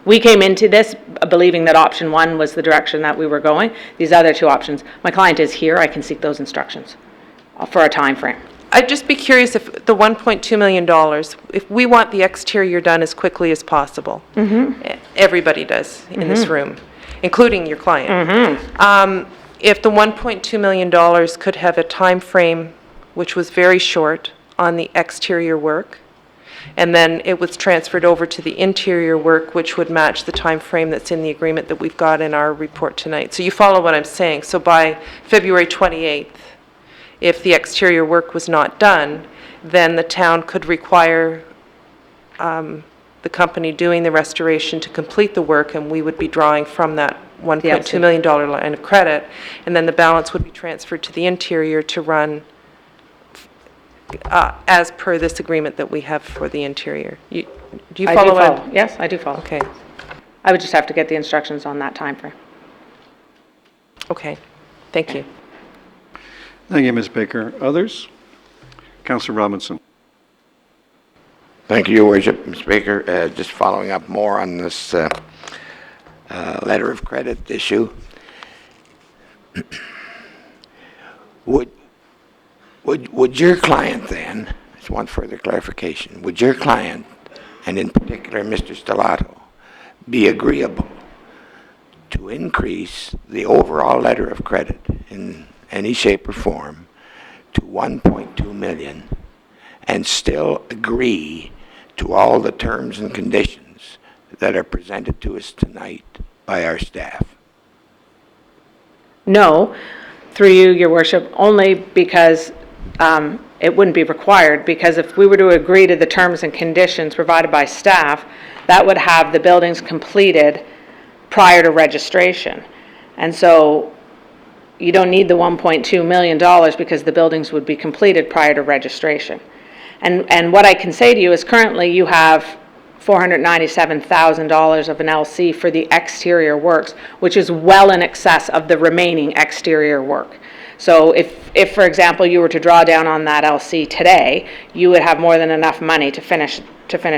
We came into this believing that option one was the direction that we were going. These other two options, my client is here, I can seek those instructions for a time frame. I'd just be curious if the $1.2 million, if we want the exterior done as quickly as possible, everybody does in this room, including your client. If the $1.2 million could have a time frame which was very short on the exterior work, and then it was transferred over to the interior work, which would match the time frame that's in the agreement that we've got in our report tonight. So you follow what I'm saying. So by February 28th, if the exterior work was not done, then the town could require the company doing the restoration to complete the work, and we would be drawing from that $1.2 million line of credit, and then the balance would be transferred to the interior to run as per this agreement that we have for the interior. Do you follow? I do follow. Yes, I do follow. Okay. I would just have to get the instructions on that time frame. Okay. Thank you. Thank you, Ms. Baker. Others? Councillor Robinson. Thank you, Your Worship. Ms. Baker, just following up more on this letter of credit issue. Would your client then, just one further clarification, would your client, and in particular Mr. Stellato, be agreeable to increase the overall letter of credit in any shape or form to 1.2 million and still agree to all the terms and conditions that are presented to us tonight by our staff? No, through you, Your Worship, only because it wouldn't be required, because if we were to agree to the terms and conditions provided by staff, that would have the buildings completed prior to registration. And so you don't need the $1.2 million because the buildings would be completed prior to registration. And what I can say to you is currently you have $497,000 of an LC for the exterior works, which is well in excess of the remaining exterior work. So if for example, you were to draw down on that LC today, you would have more than enough money to finish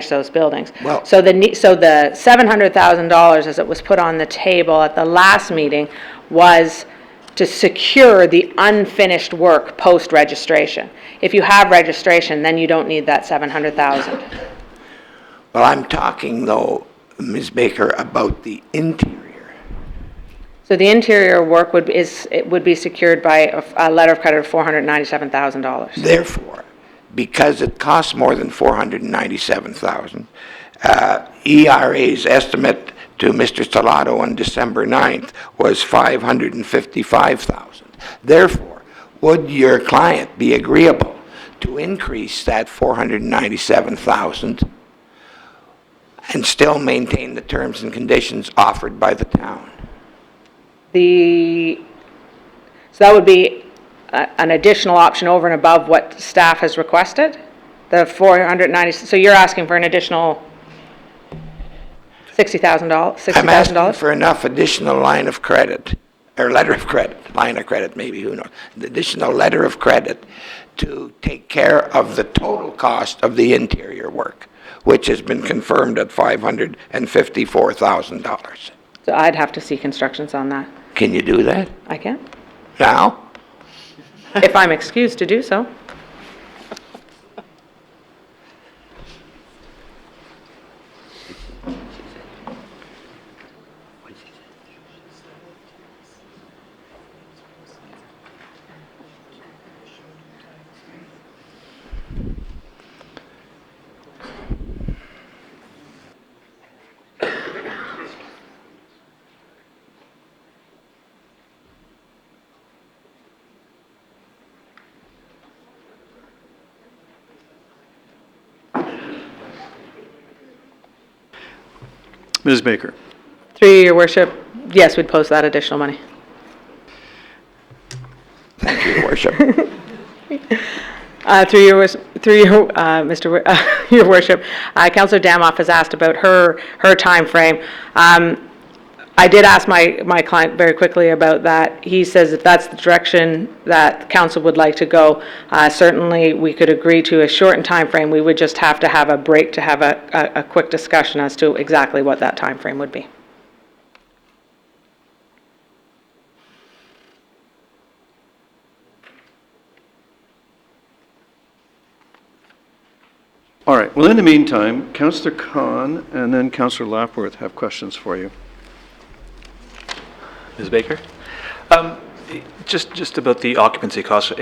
those buildings. Well, so the $700,000 as it was put on the table at the last meeting was to secure the unfinished work post-registration. If you have registration, then you don't need that $700,000. Well, I'm talking though Ms. Baker, about the interior. So the interior work would be secured by a letter of credit of $497,000. Therefore, because it costs more than $497,000, ERA's estimate to Mr. Stellato on December 9th was $555,000. Therefore, would your client be agreeable to increase that $497,000 and still maintain the terms and conditions offered by the town? So that would be an additional option over and above what staff has requested? The 490, so you're asking for an additional $60,000? I'm asking for enough additional line of credit, or letter of credit, line of credit maybe, who knows, the additional letter of credit to take care of the total cost of the interior work, which has been confirmed at $554,000. So I'd have to seek instructions on that. Can you do that I can, now? if I'm excused to do so. Ms. Baker. Through you, Your Worship, yes, we'd post that additional money. Thank you, Your Worship. Through you, Your Worship, Councillor Damoff has asked about her time frame. I did ask my client very quickly about that. He says if that's the direction that the council would like to go, certainly we could agree to a shortened time frame. We would just have to have a break to have a quick discussion as to exactly what that time frame would be. All right, well, in the meantime, Councillor Khan and then Councillor Lapworth have questions for you. Ms. Baker? Just about the occupancy costs.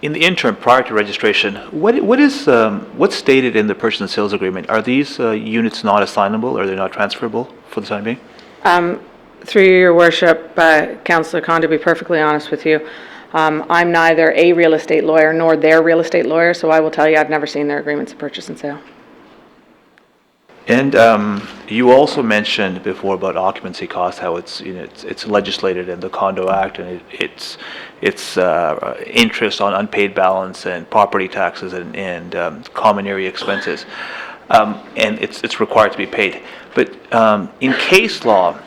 In the interim, prior to registration, what's stated in the purchase and sales agreement? Are these units not assignable? Are they not transferable for the time being? Through you, Your Worship, Councillor Khan, to be perfectly honest with you, I'm neither a real estate lawyer nor their real estate lawyer, so I will tell you I've never seen their agreements of purchase and sale. And you also mentioned before about occupancy costs, how it's legislated in the Condo Act, and it's interest on unpaid balance and property taxes and common area expenses, and it's required to be paid. But in case law,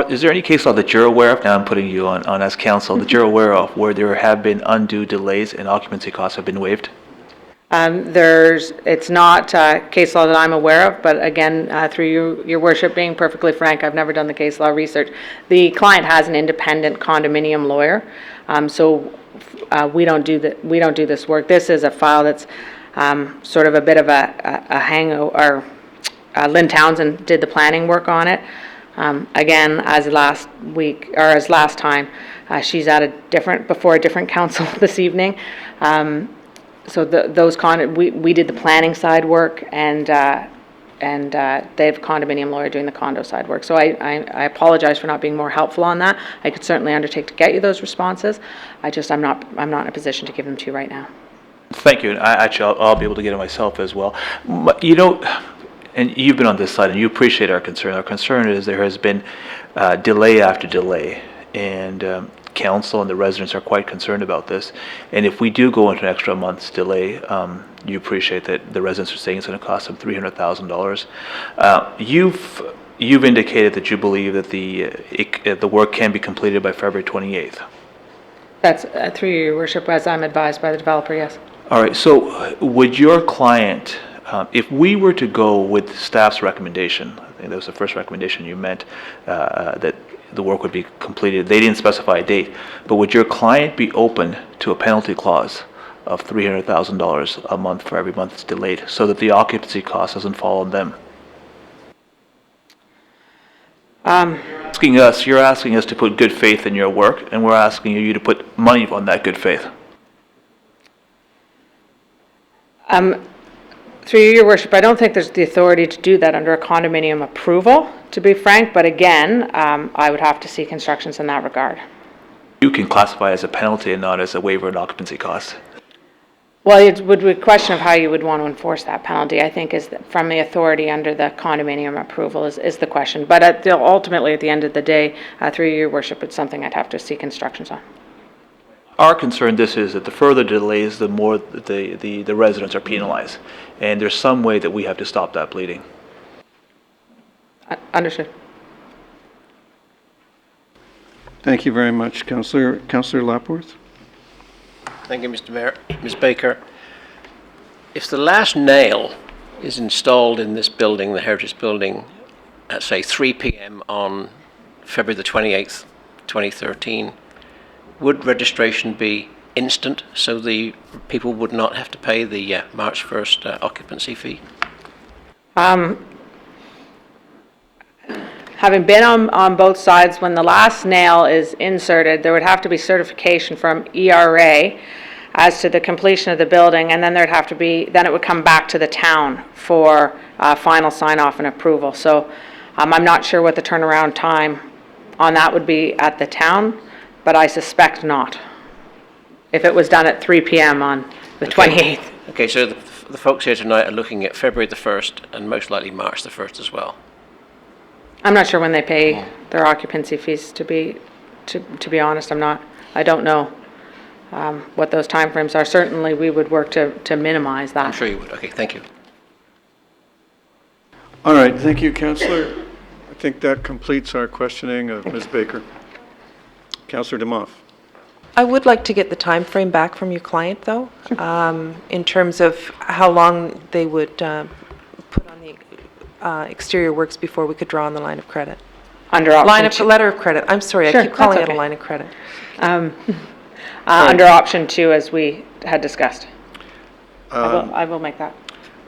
is there any case law that you're aware of? Now I'm putting you on as counsel that you're aware of where there have been undue delays and occupancy costs have been waived? It's not case law that I'm aware of, but again, through your worship, being perfectly frank, I've never done the case law research. The client has an independent condominium lawyer, so we don't do this work. This is a file that's sort of a bit of a hangover. Lynn Townsend did the planning work on it. Again, as last time, she's at before a different council this evening. So we did the planning side work, and they have a condominium lawyer doing the condo side work. So I apologize for not being more helpful on that. I could certainly undertake to get you those responses. I'm not in a position to give them to you right now. Thank you. And I'll be able to get it myself as well. And you've been on this side, and you appreciate our concern. Our concern is there has been delay after delay, and council and the residents are quite concerned about this. And if we do go into an extra month's delay, you appreciate that the residents are saying it's going to cost them $300,000. You've indicated that you believe that the work can be completed by February 28th. That's through your worship, as I'm advised by the developer, yes. All right, so would your client, if we were to go with staff's recommendation, I think that was the first recommendation you meant, that the work would be completed. They didn't specify a date, but would your client be open to a penalty clause of $300,000 a month for every month it's delayed, so that the occupancy cost doesn't fall on them? You're asking us to put good faith in your work, and we're asking you to put money on that good faith. Through you, Your Worship, I don't think there's the authority to do that under a condominium approval, to be frank, but again, I would have to seek instructions in that regard. You can classify it as a penalty and not as a waiver and occupancy cost. Well, it would be a question of how you would want to enforce that penalty, I think, is from the authority under the condominium approval is the question. But ultimately, at the end of the day, through Your Worship, it's something I'd have to seek instructions on. Our concern this is that the further delays, the more the residents are penalized. And there's some way that we have to stop that bleeding. Understood. Thank you very much, Councillor Lapworth. Thank you, Mr. Mayor. Ms. Baker, if the last nail is installed in this building, the Heritage Building, at say 3 p.m. on February the 28th, 2013, would registration be instant so the people would not have to pay the March 1st occupancy fee? Having been on both sides, when the last nail is inserted, there would have to be certification from ERA as to the completion of the building, and then there'd have to be, then it would come back to the town for final sign-off and approval. So I'm not sure what the turnaround time on that would be at the town, but I suspect not, if it was done at 3 p.m. on the 28th. Okay, so the folks here tonight are looking at February the 1st and most likely March the 1st as well. I'm not sure when they pay their occupancy fees, to be honest. I don't know what those timeframes are. Certainly, we would work to minimize that. I'm sure you would. Okay, thank you. All right, thank you, Councillor. I think that completes our questioning of Ms. Baker. Councillor DeMoff. I would like to get the time frame back from your client, though, in terms of how long they would put on the exterior works before we could draw on the line of credit. Under option letter of credit. I'm sorry, Sure, I keep calling that's it okay. a line of credit. Under option 2, as we had discussed. I will make that.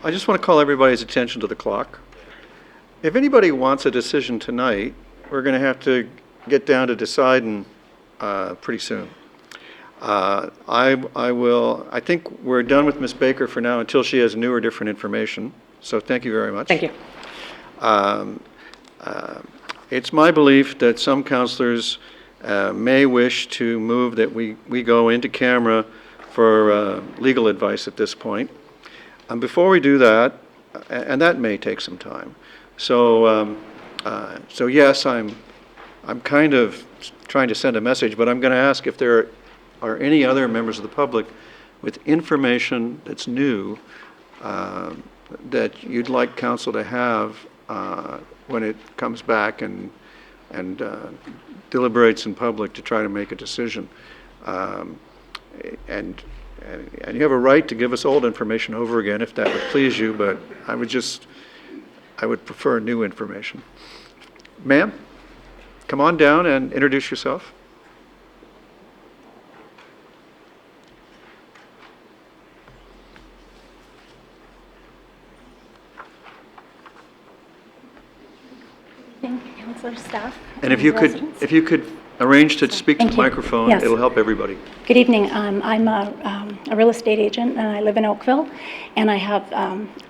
I just want to call everybody's attention to the clock. If anybody wants a decision tonight, we're going to have to get down to deciding pretty soon. I think we're done with Ms. Baker for now until she has new or different information. So thank you very much. Thank you. It's my belief that some councillors may wish to move that we go into camera for legal advice at this point. Before we do that, and that may take some time. So yes, I'm kind of trying to send a message, but I'm going to ask if there are any other members of the public with information that's new that you'd like council to have when it comes back and deliberates in public to try to make a decision. And you have a right to give us old information over again if that would please you, but I would prefer new information. Ma'am, come on down and introduce yourself. Councillor, staff. And if you could arrange to speak to the Thank you. microphone, Yes. it'll help everybody. Good evening. I'm a real estate agent, and I live in Oakville, and I have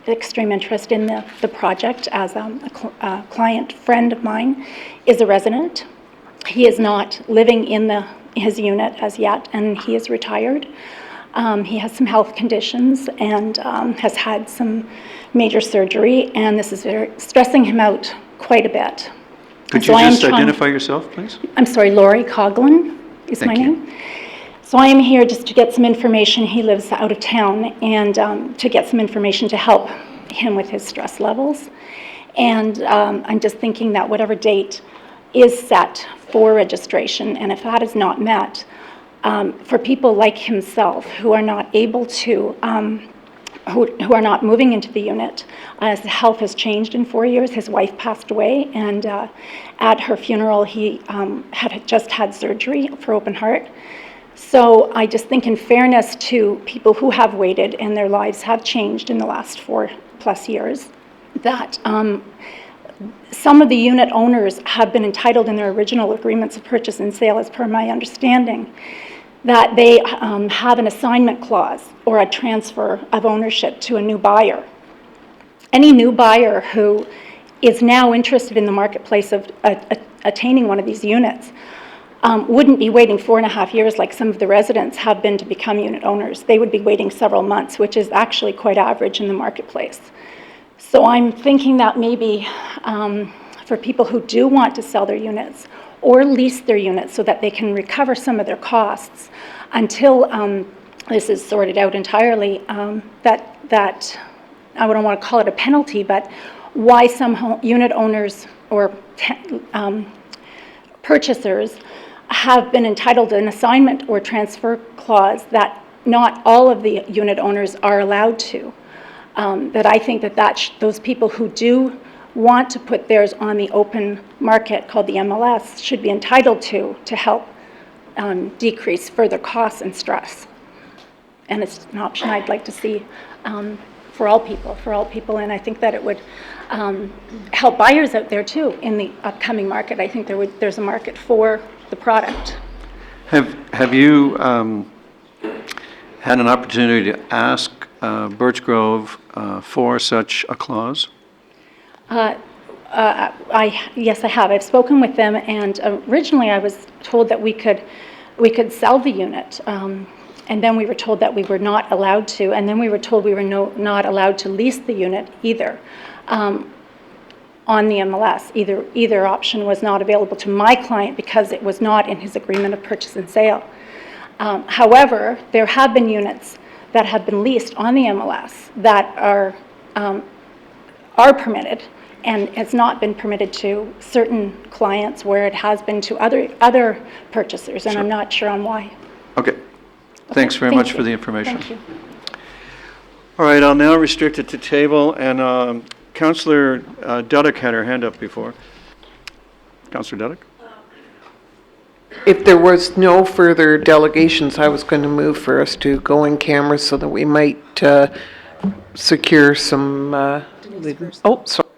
extreme interest in the project as a client friend of mine is a resident. He is not living in his unit as yet, and he is retired. He has some health conditions and has had some major surgery, and this is stressing him out quite a bit. Could you just identify yourself, please? I'm sorry, Lori Coughlin is my name. So I am here just to get some information. He lives out of town, and to get some information to help him with his stress levels. And I'm just thinking that whatever date is set for registration, and if that is not met, for people like himself who are not able to, who are not moving into the unit, his health has changed in 4 years. His wife passed away, and at her funeral he had just had surgery for open heart. So I just think, in fairness to people who have waited and their lives have changed in the last 4+ years, that some of the unit owners have been entitled in their original agreements of purchase and sale, as per my understanding, that they have an assignment clause or a transfer of ownership to a new buyer. Any new buyer who is now interested in the marketplace of attaining one of these units wouldn't be waiting 4.5 years like some of the residents have been to become unit owners. They would be waiting several months, which is actually quite average in the marketplace. So I'm thinking that maybe for people who do want to sell their units or lease their units so that they can recover some of their costs until this is sorted out entirely, that I wouldn't want to call it a penalty, but why some unit owners or purchasers have been entitled to an assignment or transfer clause that not all of the unit owners are allowed to. That I think that those people who do want to put theirs on the open market called the MLS should be entitled to help decrease further costs and stress. And it's an option I'd like to see for all people, and I think that it would help buyers out there too in the upcoming market. I think there's a market for the product. Have you had an opportunity to ask Birch Grove for such a clause? Yes, I have. I've spoken with them, and originally I was told that we could sell the unit, and then we were told that we were not allowed to, and then we were told we were not allowed to lease the unit either. On the MLS, either option was not available to my client because it was not in his agreement of purchase and sale. However, there have been units that have been leased on the MLS that are permitted, and it's not been permitted to certain clients where it has been to other purchasers, and Sure. I'm not sure on why. Okay. Thanks very much for the information. Thank you. All right, I'll now restrict it to table, and Councillor Duddick had her hand up before. Councillor Duddick? If there was no further delegations, I was going to move for us to go in camera so that we might secure some... oh, sorry.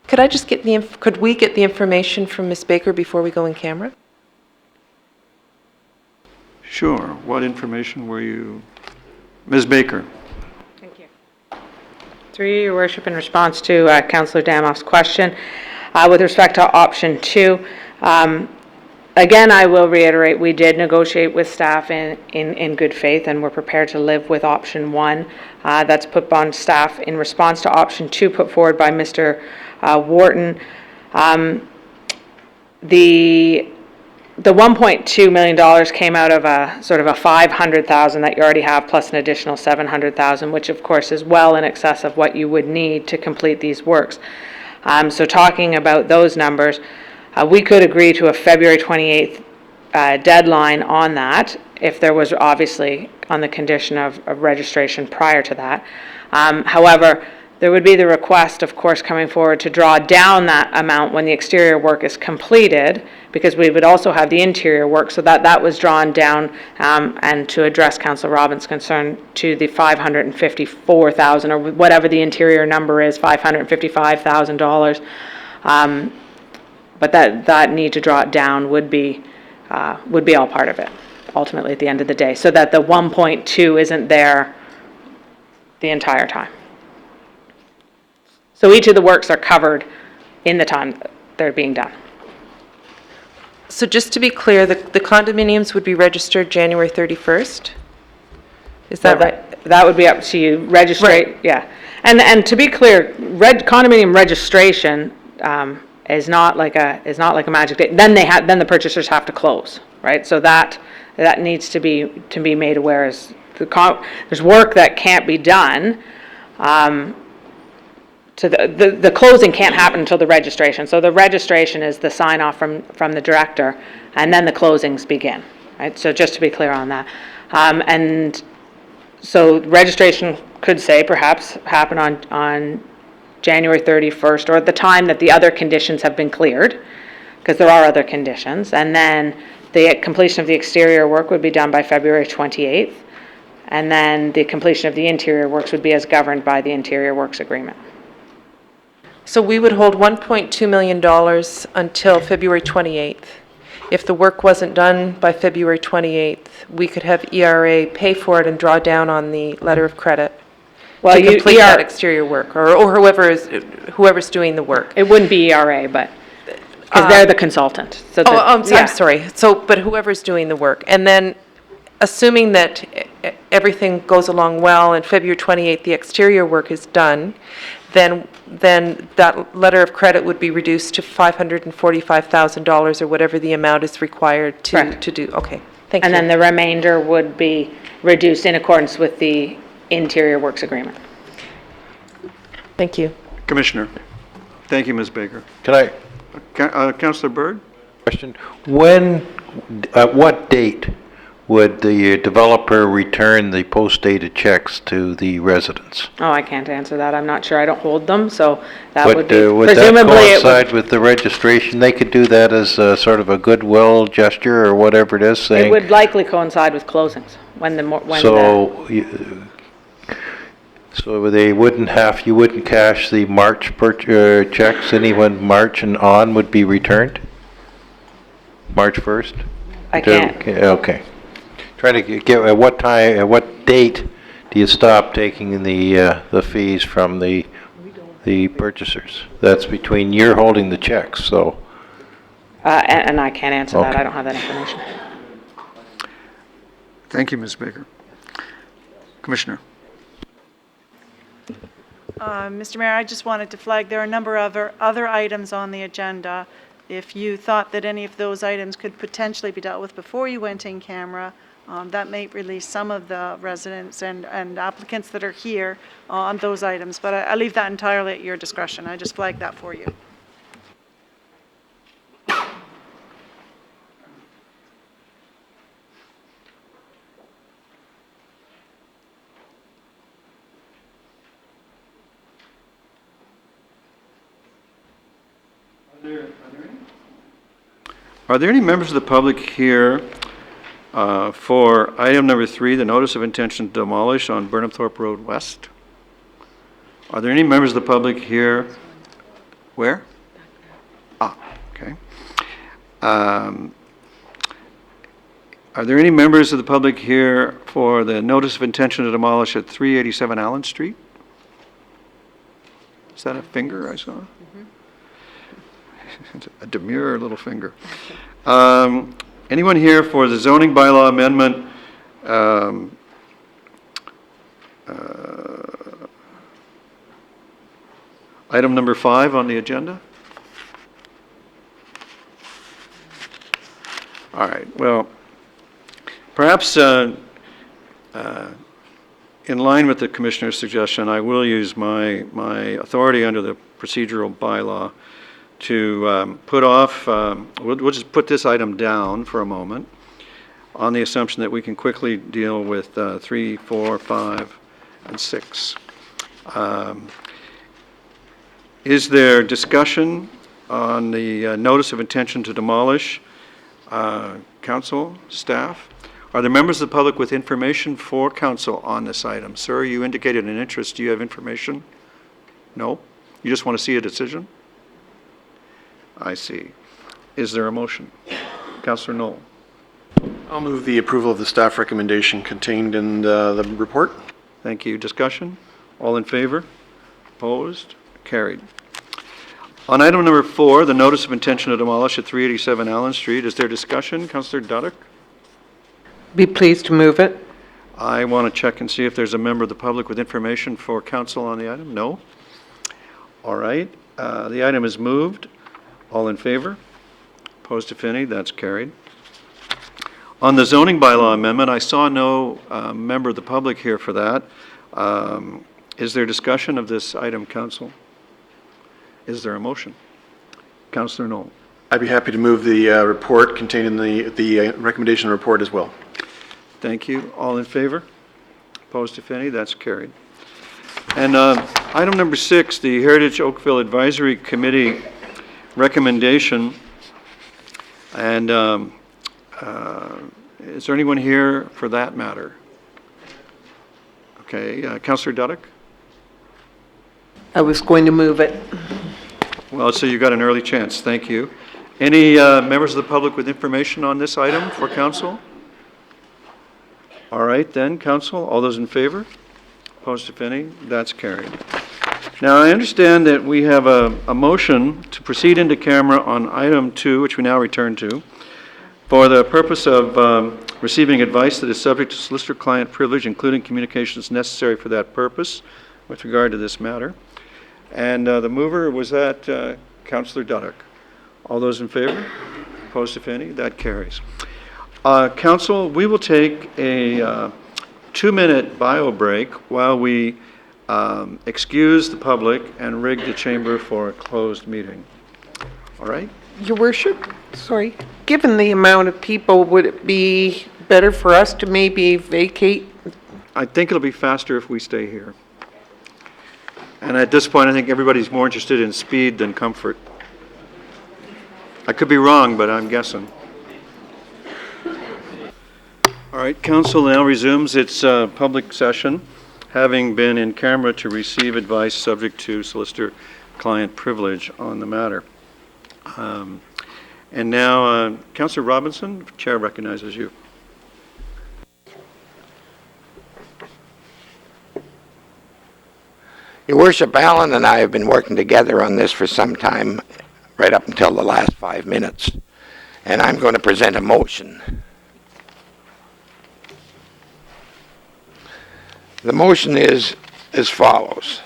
Could we get the information from Ms. Baker before we go in camera? Sure. What information were you... Ms. Baker? Through you, Your Worship, in response to Councillor Damoff's question, with respect to option 2, again, I will reiterate, we did negotiate with staff in good faith, and we're prepared to live with option 1. That's put on staff in response to option 2 put forward by Mr. Wharton. The $1.2 million came out of a sort of a $500,000 that you already have, plus an additional $700,000, which of course is well in excess of what you would need to complete these works. So talking about those numbers, we could agree to a February 28th deadline on that, if there was obviously on the condition of registration prior to that. However, there would be the request, of course, coming forward to draw down that amount when the exterior work is completed, because we would also have the interior work, so that was drawn down, and to address Councillor Robbins' concern, to the $554,000 or whatever the interior number is, $555,000. But that need to draw it down would be all part of it, ultimately at the end of the day, so that the 1.2 isn't there the entire time. So each of the works are covered in the time they're being done. So just to be clear, the condominiums would be registered January 31st? Is that right? That would be up to you. Registrate, yeah. And to be clear, condominium registration is not like a magic date. Then the purchasers have to close, right? So that needs to be made aware as there's work that can't be done. So the closing can't happen until the registration. So the registration is the sign off from the director, and then the closings begin, right? So just to be clear on that. And so registration could say perhaps happen on January 31st, or at the time that the other conditions have been cleared, because there are other conditions. And then the completion of the exterior work would be done by February 28th. And then the completion of the interior works would be as governed by the interior works agreement. So we would hold $1.2 million until February 28th. If the work wasn't done by February 28th, we could have ERA pay for it and draw down on the letter of credit Well, to you- complete that exterior work, or whoever's doing the work. It wouldn't be ERA, but, because they're the consultant. So Oh, the- I'm yeah. sorry. So, but whoever's doing the work. And then, assuming that everything goes along well and February 28th, the exterior work is done, then that letter of credit would be reduced to $545,000 or whatever the amount is required to Correct. do. Okay, thank you. And then the remainder would be reduced in accordance with the interior works agreement. Thank you. Commissioner. Thank you, Ms. Baker. Can I, Councillor Byrd? question, when, at what date would the developer return the post-dated checks to the residents? Oh, I can't answer that. I'm not sure. I don't hold them, so that would be, Would that presumably it would. coincide with the registration? They could do that as a sort of a goodwill gesture or whatever it is, It saying, would likely coincide with closings, when the, when the, so they wouldn't have, you wouldn't cash the March checks, anyone March and on would be returned? March 1st? I can't. Okay. Trying to get, at what time, at what date do you stop taking the fees from the purchasers? That's between you're holding the checks, so. and I can't answer that. Okay. I don't have that information. Thank you, Ms. Baker. Commissioner. Mr. Mayor, I just wanted to flag there are a number of other items on the agenda. If you thought that any of those items could potentially be dealt with before you went in camera, that may release some of the residents and applicants that are here on those items. But I leave that entirely at your discretion. I just flagged that for you. Are there any members of the public here for item number 3, the notice of intention to demolish on Burnhamthorpe Road West? Are there any members of the public here? Where? Okay. Are there any members of the public here for the notice of intention to demolish at 387 Allen Street? Is that a finger I saw? A demure little finger. Anyone here for the zoning bylaw amendment? Item number 5 on the agenda? All right, well, perhaps in line with the Commissioner's suggestion, I will use my authority under the procedural bylaw to put off, we'll just put this item down for a moment on the assumption that we can quickly deal with 3, 4, 5, and 6. Is there discussion on the notice of intention to demolish? Council, staff? Are there members of the public with information for council on this item? Sir, you indicated an interest. Do you have information? No? You just want to see a decision? I see. Is there a motion? Councillor Knoll. I'll move the approval of the staff recommendation contained in the report. Thank you. Discussion? All in favor? Opposed? Carried. On item number 4, the notice of intention to demolish at 387 Allen Street, is there discussion? Councillor Duddick? Be pleased to move it. I want to check and see if there's a member of the public with information for council on the item. No? All right. The item is moved. All in favor? Opposed, if any? That's carried. On the zoning bylaw amendment, I saw no member of the public here for that. Is there discussion of this item, council? Is there a motion? Councillor Knoll. I'd be happy to move the report contained in the recommendation report as well. Thank you. All in favor? Opposed, if any? That's carried. And item number 6, the Heritage Oakville Advisory Committee recommendation. And is there anyone here for that matter? Okay, Councillor Duddick? I was going to move it. Well, so you got an early chance. Thank you. Any members of the public with information on this item for council? All right, then, council, all those in favor? Opposed, if any? That's carried. Now, I understand that we have a motion to proceed into camera on item 2, which we now return to, for the purpose of receiving advice that is subject to solicitor-client privilege, including communications necessary for that purpose with regard to this matter. And the mover was that Councillor Duddock. All those in favor? Opposed, if any? That carries. Council, we will take a 2-minute bio break while we excuse the public and rig the chamber for a closed meeting. All right? Your worship, sorry, given the amount of people, would it be better for us to maybe vacate? I think it'll be faster if we stay here. And at this point, I think everybody's more interested in speed than comfort. I could be wrong, but I'm guessing. All right, council now resumes its public session, having been in camera to receive advice subject to solicitor-client privilege on the matter. And now, Councillor Robinson, Chair recognizes you. Your Worship, Alan and I have been working together on this for some time, right up until the last 5 minutes. And I'm going to present a motion. The motion is as follows.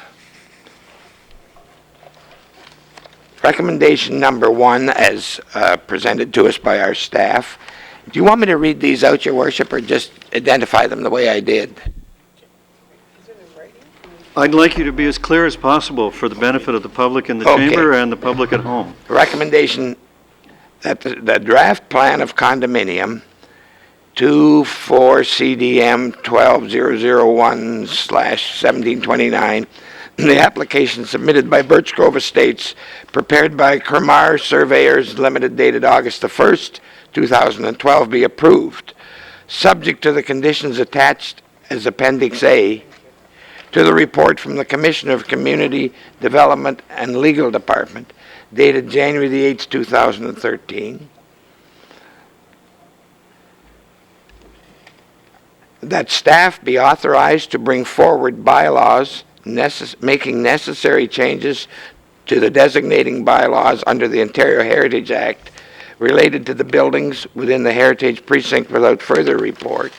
Recommendation number 1, as presented to us by our staff. Do you want me to read these out, Your Worship, or just identify them the way I did? I'd like you to be as clear as possible for the benefit of the public in the chamber and the public at home. Recommendation that the draft plan of condominium 24 CDM 12001/1729, the application submitted by Birch Grove Estates, prepared by Kermar Surveyors Limited, dated August the 1st, 2012, be approved, subject to the conditions attached as Appendix A to the report from the Commissioner of Community Development and Legal Department, dated January the 8th, 2013, that staff be authorized to bring forward bylaws making necessary changes to the designating bylaws under the Ontario Heritage Act related to the buildings within the Heritage Precinct without further report,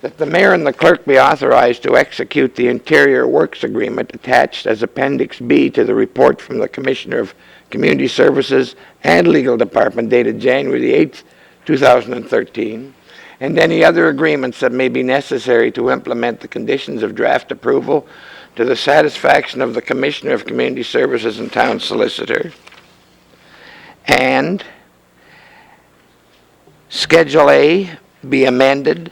that the mayor and the clerk be authorized to execute the interior works agreement attached as Appendix B to the report from the Commissioner of Community Services and Legal Department, dated January the 8th, 2013, and any other agreements that may be necessary to implement the conditions of draft approval to the satisfaction of the Commissioner of Community Services and Town Solicitor. And Schedule A be amended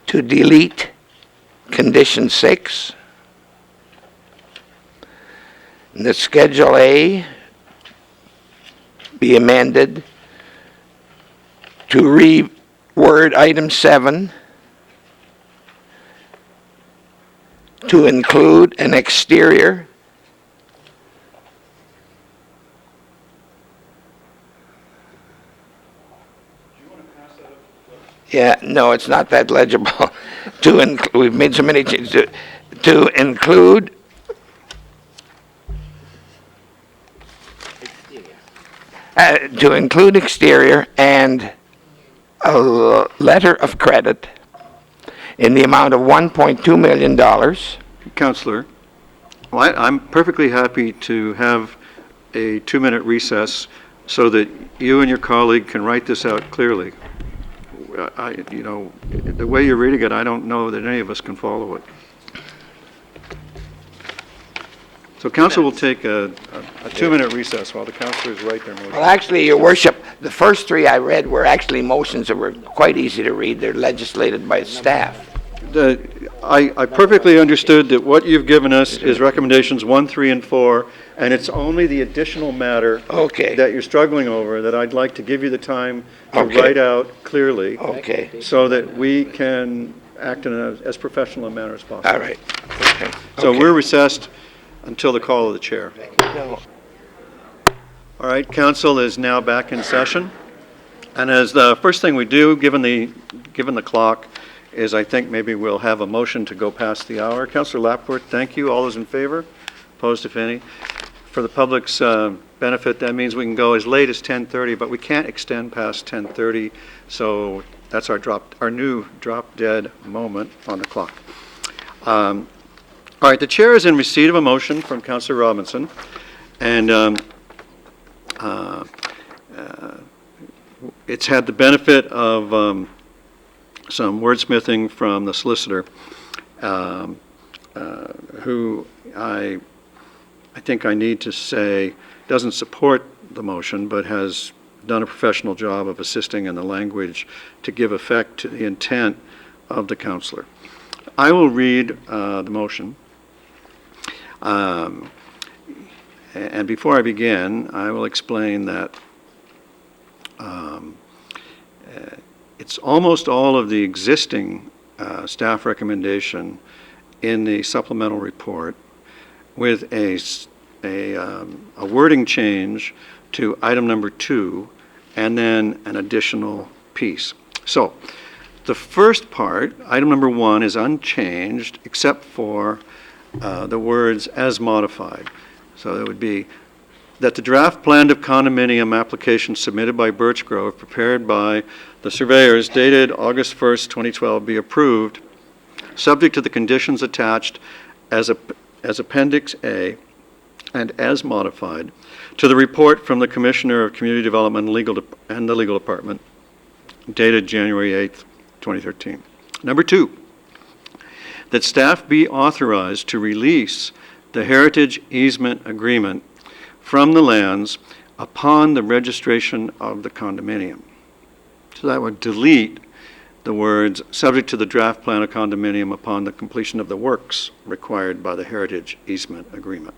to delete Condition 6. And the Schedule A be amended to reword Item 7 to include an exterior no, it's not that legible. We've made so many changes. To include exterior and a letter of credit in the amount of $1.2 million. Councillor, well, I'm perfectly happy to have a 2-minute recess so that you and your colleague can write this out clearly. The way you're reading it, I don't know that any of us can follow it. So council will take a 2-minute recess while the councillors write their motion. Well, actually, Your Worship, the first 3 I read were actually motions that were quite easy to read. They're legislated by staff. I perfectly understood that what you've given us is recommendations 1, 3, and 4, and it's only the additional matter that you're struggling over that I'd like to give you the time to write out clearly, so that we can act in as professional a manner as possible. All right. Okay. So Okay. we're recessed until the call of the chair. No. All right, council is now back in session. And as the first thing we do, given the clock, is I think maybe we'll have a motion to go past the hour. Councillor Lapworth, thank you. All those in favor? Opposed, if any? For the public's benefit, that means we can go as late as 10:30, but we can't extend past 10:30. So that's our new drop-dead moment on the clock. All right, the chair is in receipt of a motion from Councillor Robinson, and it's had the benefit of some wordsmithing from the solicitor, who I think I need to say doesn't support the motion, but has done a professional job of assisting in the language to give effect to the intent of the councillor. I will read the motion. And before I begin, I will explain that it's almost all of the existing staff recommendation in the supplemental report, with a wording change to item number 2, and then an additional piece. So the first part, item number 1, is unchanged except for the words "as modified." So it would be that the draft plan of condominium application submitted by Birch Grove, prepared by the surveyors, dated August 1st, 2012, be approved, subject to the conditions attached as Appendix A and as modified to the report from the Commissioner of Community Development and the Legal Department, dated January 8th, 2013. Number 2, that staff be authorized to release the heritage easement agreement from the lands upon the registration of the condominium. So that would delete the words "subject to the draft plan of condominium upon the completion of the works required by the heritage easement agreement."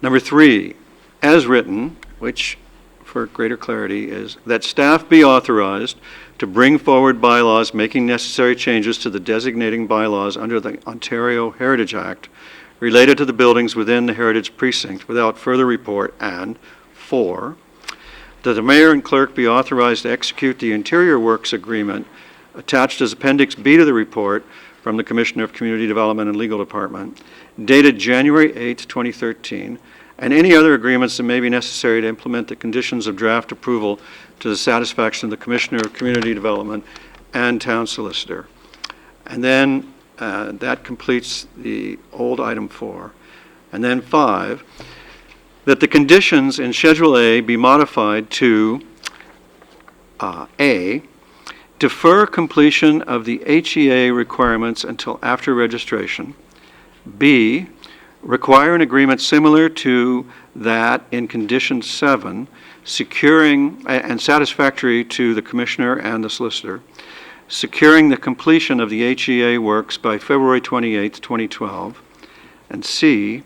Number 3, as written, which for greater clarity is that staff be authorized to bring forward bylaws making necessary changes to the designating bylaws under the Ontario Heritage Act related to the buildings within the Heritage Precinct without further report, and 4, that the mayor and clerk be authorized to execute the interior works agreement attached as Appendix B to the report from the Commissioner of Community Development and Legal Department, dated January 8, 2013, and any other agreements that may be necessary to implement the conditions of draft approval to the satisfaction of the Commissioner of Community Development and Town Solicitor. And then that completes the old item 4. And then 5, that the conditions in Schedule A be modified to A, defer completion of the HEA requirements until after registration. B, require an agreement similar to that in Condition 7, securing and satisfactory to the Commissioner and the Solicitor, securing the completion of the HEA works by February 28, 2012. And C,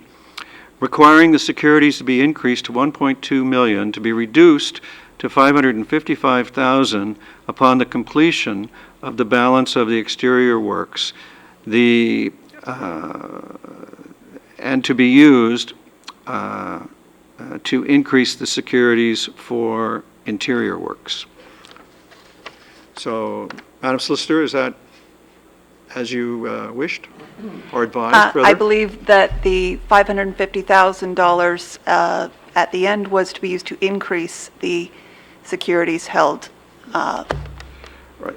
requiring the securities to be increased to $1.2 million to be reduced to $555,000 upon the completion of the balance of the exterior works, and to be used to increase the securities for interior works. So, Madam Solicitor, is that as you wished or advised, rather? I believe that the $550,000 at the end was to be used to increase the securities held, Right.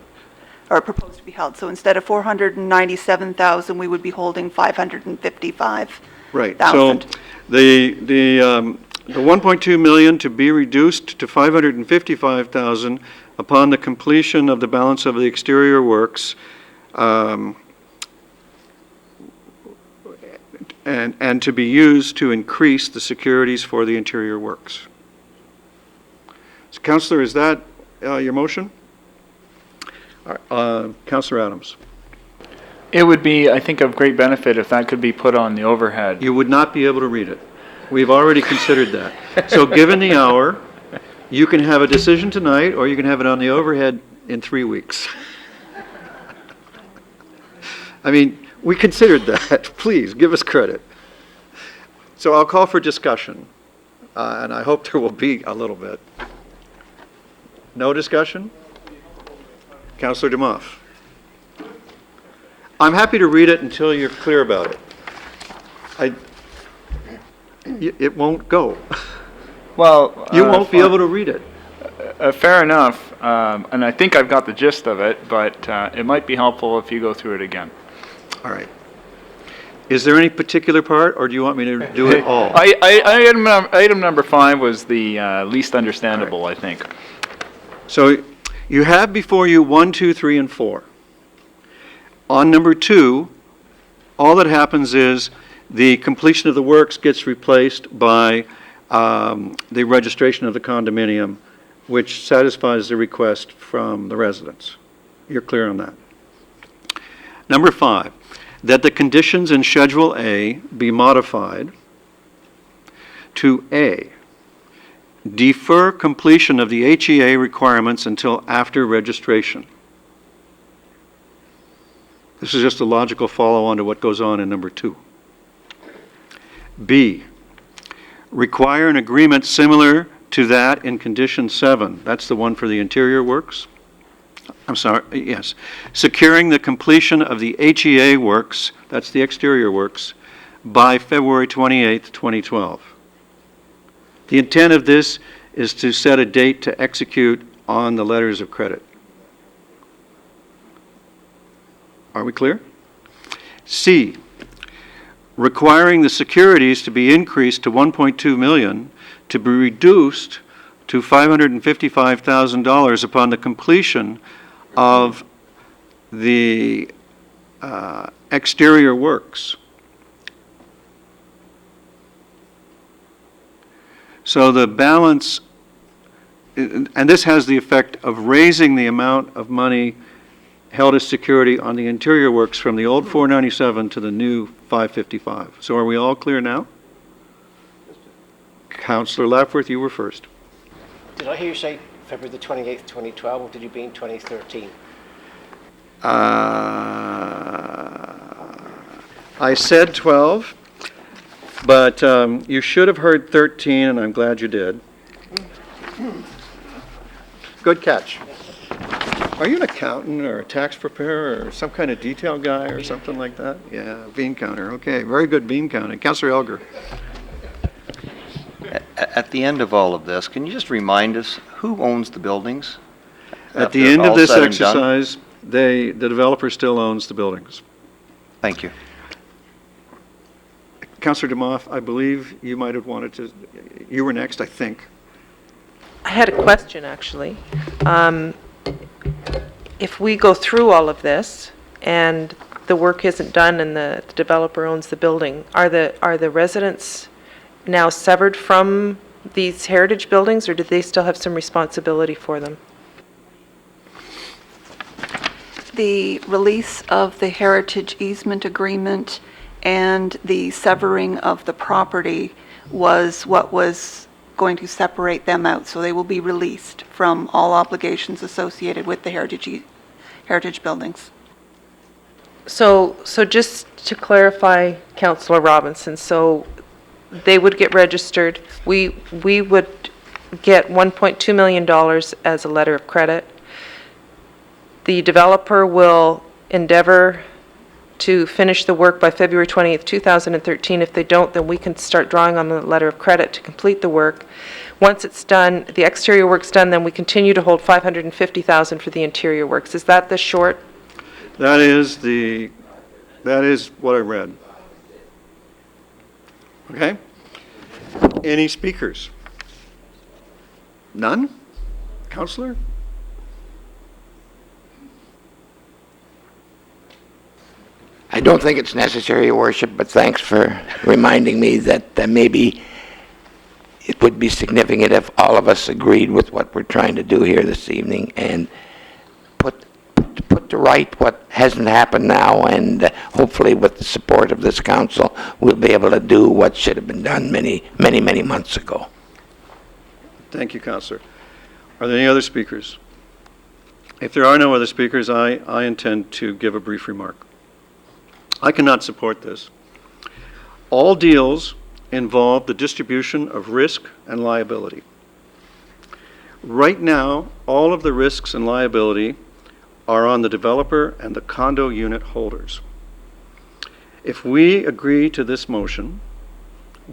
or proposed to be held. So instead of $497,000, we would be holding $555,000. Right. So the $1.2 million to be reduced to $555,000 upon the completion of the balance of the exterior works, and to be used to increase the securities for the interior works. So, Councillor, is that your motion? Councillor Adams. It would be, I think, of great benefit if that could be put on the overhead. You would not be able to read it. We've already considered that. So given the hour, you can have a decision tonight, or you can have it on the overhead in 3 weeks. I mean, we considered that. Please, give us credit. So I'll call for discussion, and I hope there will be a little bit. No discussion? Councillor Demoff. I'm happy to read it until you're clear about it. It won't go. Well, You won't be able to read it. fair enough, and I think I've got the gist of it, but it might be helpful if you go through it again. All right. Is there any particular part, or do you want me to do it all? Item number 5 was the least understandable, I think. So you have before you 1, 2, 3, and 4. On number 2, all that happens is the completion of the works gets replaced by the registration of the condominium, which satisfies the request from the residents. You're clear on that. Number 5, that the conditions in Schedule A be modified to A, defer completion of the HEA requirements until after registration. This is just a logical follow-on to what goes on in number 2. B, require an agreement similar to that in condition 7. That's the one for the interior works. I'm sorry, yes. Securing the completion of the HEA works, that's the exterior works, by February 28th, 2012. The intent of this is to set a date to execute on the letters of credit. Are we clear? C, requiring the securities to be increased to $1.2 million to be reduced to $555,000 upon the completion of the exterior works. So the balance, and this has the effect of raising the amount of money held as security on the interior works from the old 497 to the new 555. So are we all clear now? Councillor Lapworth, you were first. Did I hear you say February the 28th, 2012, or did you mean 2013? I said 12, but you should have heard 13, and I'm glad you did. Good catch. Are you an accountant or a tax preparer or some kind of detail guy or something like that? Yeah, bean counter. Okay, very good bean counting. Councillor Elger. At the end of all of this, can you just remind us who owns the buildings? At the end of this exercise, the developer still owns the buildings. Thank you. Councillor Demoff, I believe you might have wanted to, you were next, I think. I had a question, actually. If we go through all of this and the work isn't done and the developer owns the building, are the residents now severed from these heritage buildings, or do they still have some responsibility for them? The release of the heritage easement agreement and the severing of the property was what was going to separate them out. So they will be released from all obligations associated with the heritage buildings. So just to clarify, Councillor Robinson, so they would get registered. We would get $1.2 million as a letter of credit. The developer will endeavor to finish the work by February 20th, 2013. If they don't, then we can start drawing on the letter of credit to complete the work. Once it's done, the exterior work's done, then we continue to hold $550,000 for the interior works. Is that the short? That is what I read. Okay? Any speakers? None? Councillor? I don't think it's necessary, Your Worship, but thanks for reminding me that maybe it would be significant if all of us agreed with what we're trying to do here this evening and put to right what hasn't happened now, and hopefully with the support of this council, we'll be able to do what should have been done many months ago. Thank you, Councillor. Are there any other speakers? If there are no other speakers, I intend to give a brief remark. I cannot support this. All deals involve the distribution of risk and liability. Right now, all of the risks and liability are on the developer and the condo unit holders. If we agree to this motion,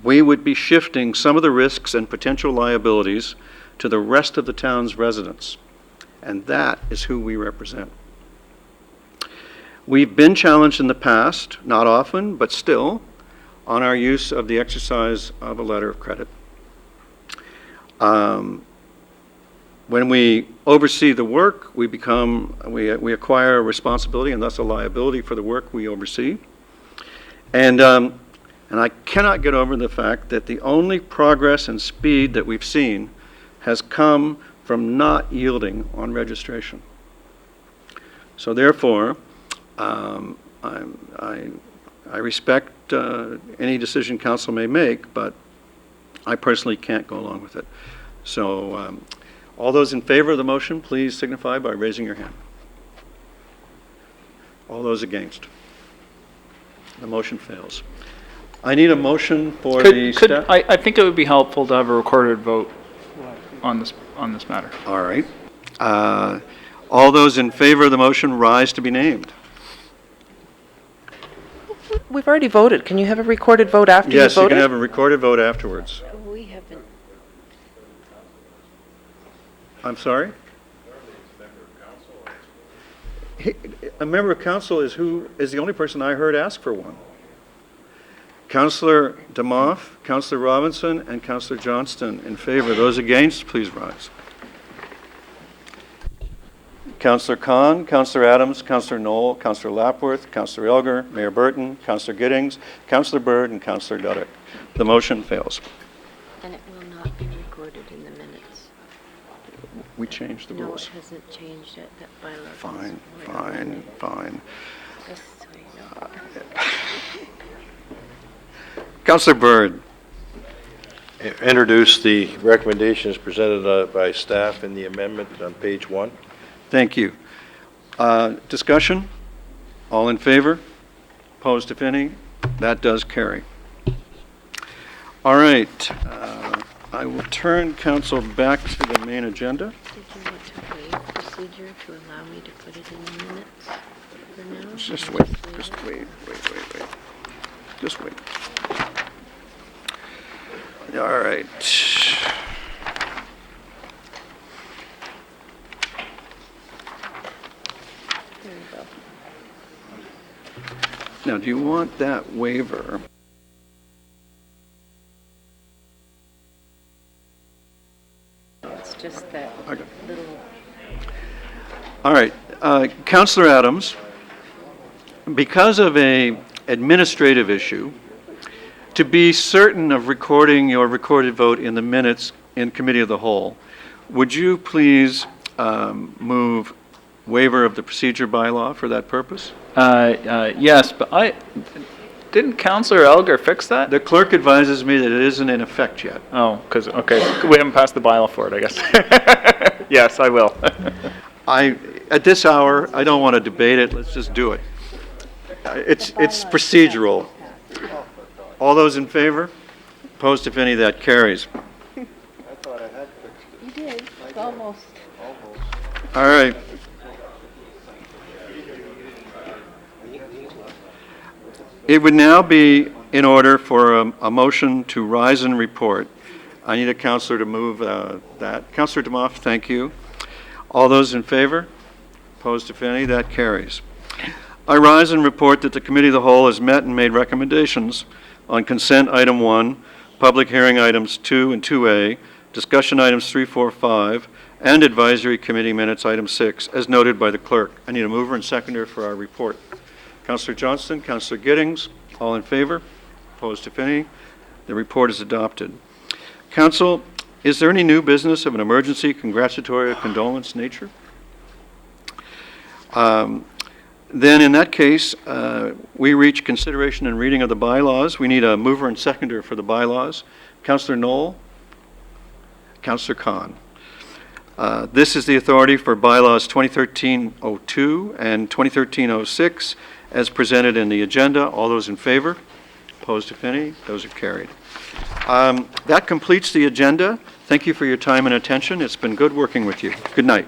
we would be shifting some of the risks and potential liabilities to the rest of the town's residents, and that is who we represent. We've been challenged in the past, not often, but still, on our use of the exercise of a letter of credit. When we oversee the work, we acquire a responsibility and thus a liability for the work we oversee. And I cannot get over the fact that the only progress and speed that we've seen has come from not yielding on registration. So therefore, I respect any decision council may make, but I personally can't go along with it. So all those in favor of the motion, please signify by raising your hand. All those against? The motion fails. I need a motion for the staff. I think it would be helpful to have a recorded vote on this matter. All right. All those in favor of the motion rise to be named. We've already voted. Can you have a recorded vote after you voted? Yes, you can have a recorded vote afterwards. We haven't. I'm sorry? A member of council is the only person I heard ask for one. Councillor DeMoff, Councillor Robinson, and Councillor Johnston in favor. Those against, please rise. Councillor Khan, Councillor Adams, Councillor Knoll, Councillor Lapworth, Councillor Elgar, Mayor Burton, Councillor Giddings, Councillor Bird, and Councillor Duddick. The motion fails. And it will not be recorded in the minutes. We changed the rules. No, it hasn't changed it. That bylaw. Fine. Just so you know. Councillor Bird. Introduce the recommendations presented by staff in the amendment on page 1. Thank you. Discussion? All in favor? Opposed, if any? That does carry. All right. I will turn council back to the main agenda. Did you want to waive procedure to allow me to put it in the minutes for now? Just wait. Just wait. All right. There you go. Now, do you want that waiver? It's just that Okay. little. All right. Councillor Adams, because of a administrative issue, to be certain of recording your recorded vote in the minutes in Committee of the Whole, would you please move waiver of the procedure bylaw for that purpose? Yes, but didn't Councillor Elgar fix that? The clerk advises me that it isn't in effect yet. Oh, okay, we haven't passed the bylaw for it, I guess. Yes, I will. At this hour, I don't want to debate it. Let's just do it. It's procedural. All those in favor? Opposed, if any, that carries. I thought I had fixed it. You did, almost. All right. It would now be in order for a motion to rise and report. I need a councillor to move that. Councillor DeMoff, thank you. All those in favor? Opposed, if any, that carries. I rise and report that the Committee of the Whole has met and made recommendations on consent item 1, public hearing items 2 and 2A, discussion items 3, 4, 5, and advisory committee minutes item 6, as noted by the clerk. I need a mover and seconder for our report. Councillor Johnston, Councillor Giddings, all in favor? Opposed, if any? The report is adopted. Council, is there any new business of an emergency, congratulatory, or condolence nature? Then in that case, we reach consideration and reading of the bylaws. We need a mover and seconder for the bylaws. Councillor Knoll, Councillor Khan. This is the authority for bylaws 2013-02 and 2013-06 as presented in the agenda. All those in favor? Opposed, if any? Those are carried. That completes the agenda. Thank you for your time and attention. It's been good working with you. Good night.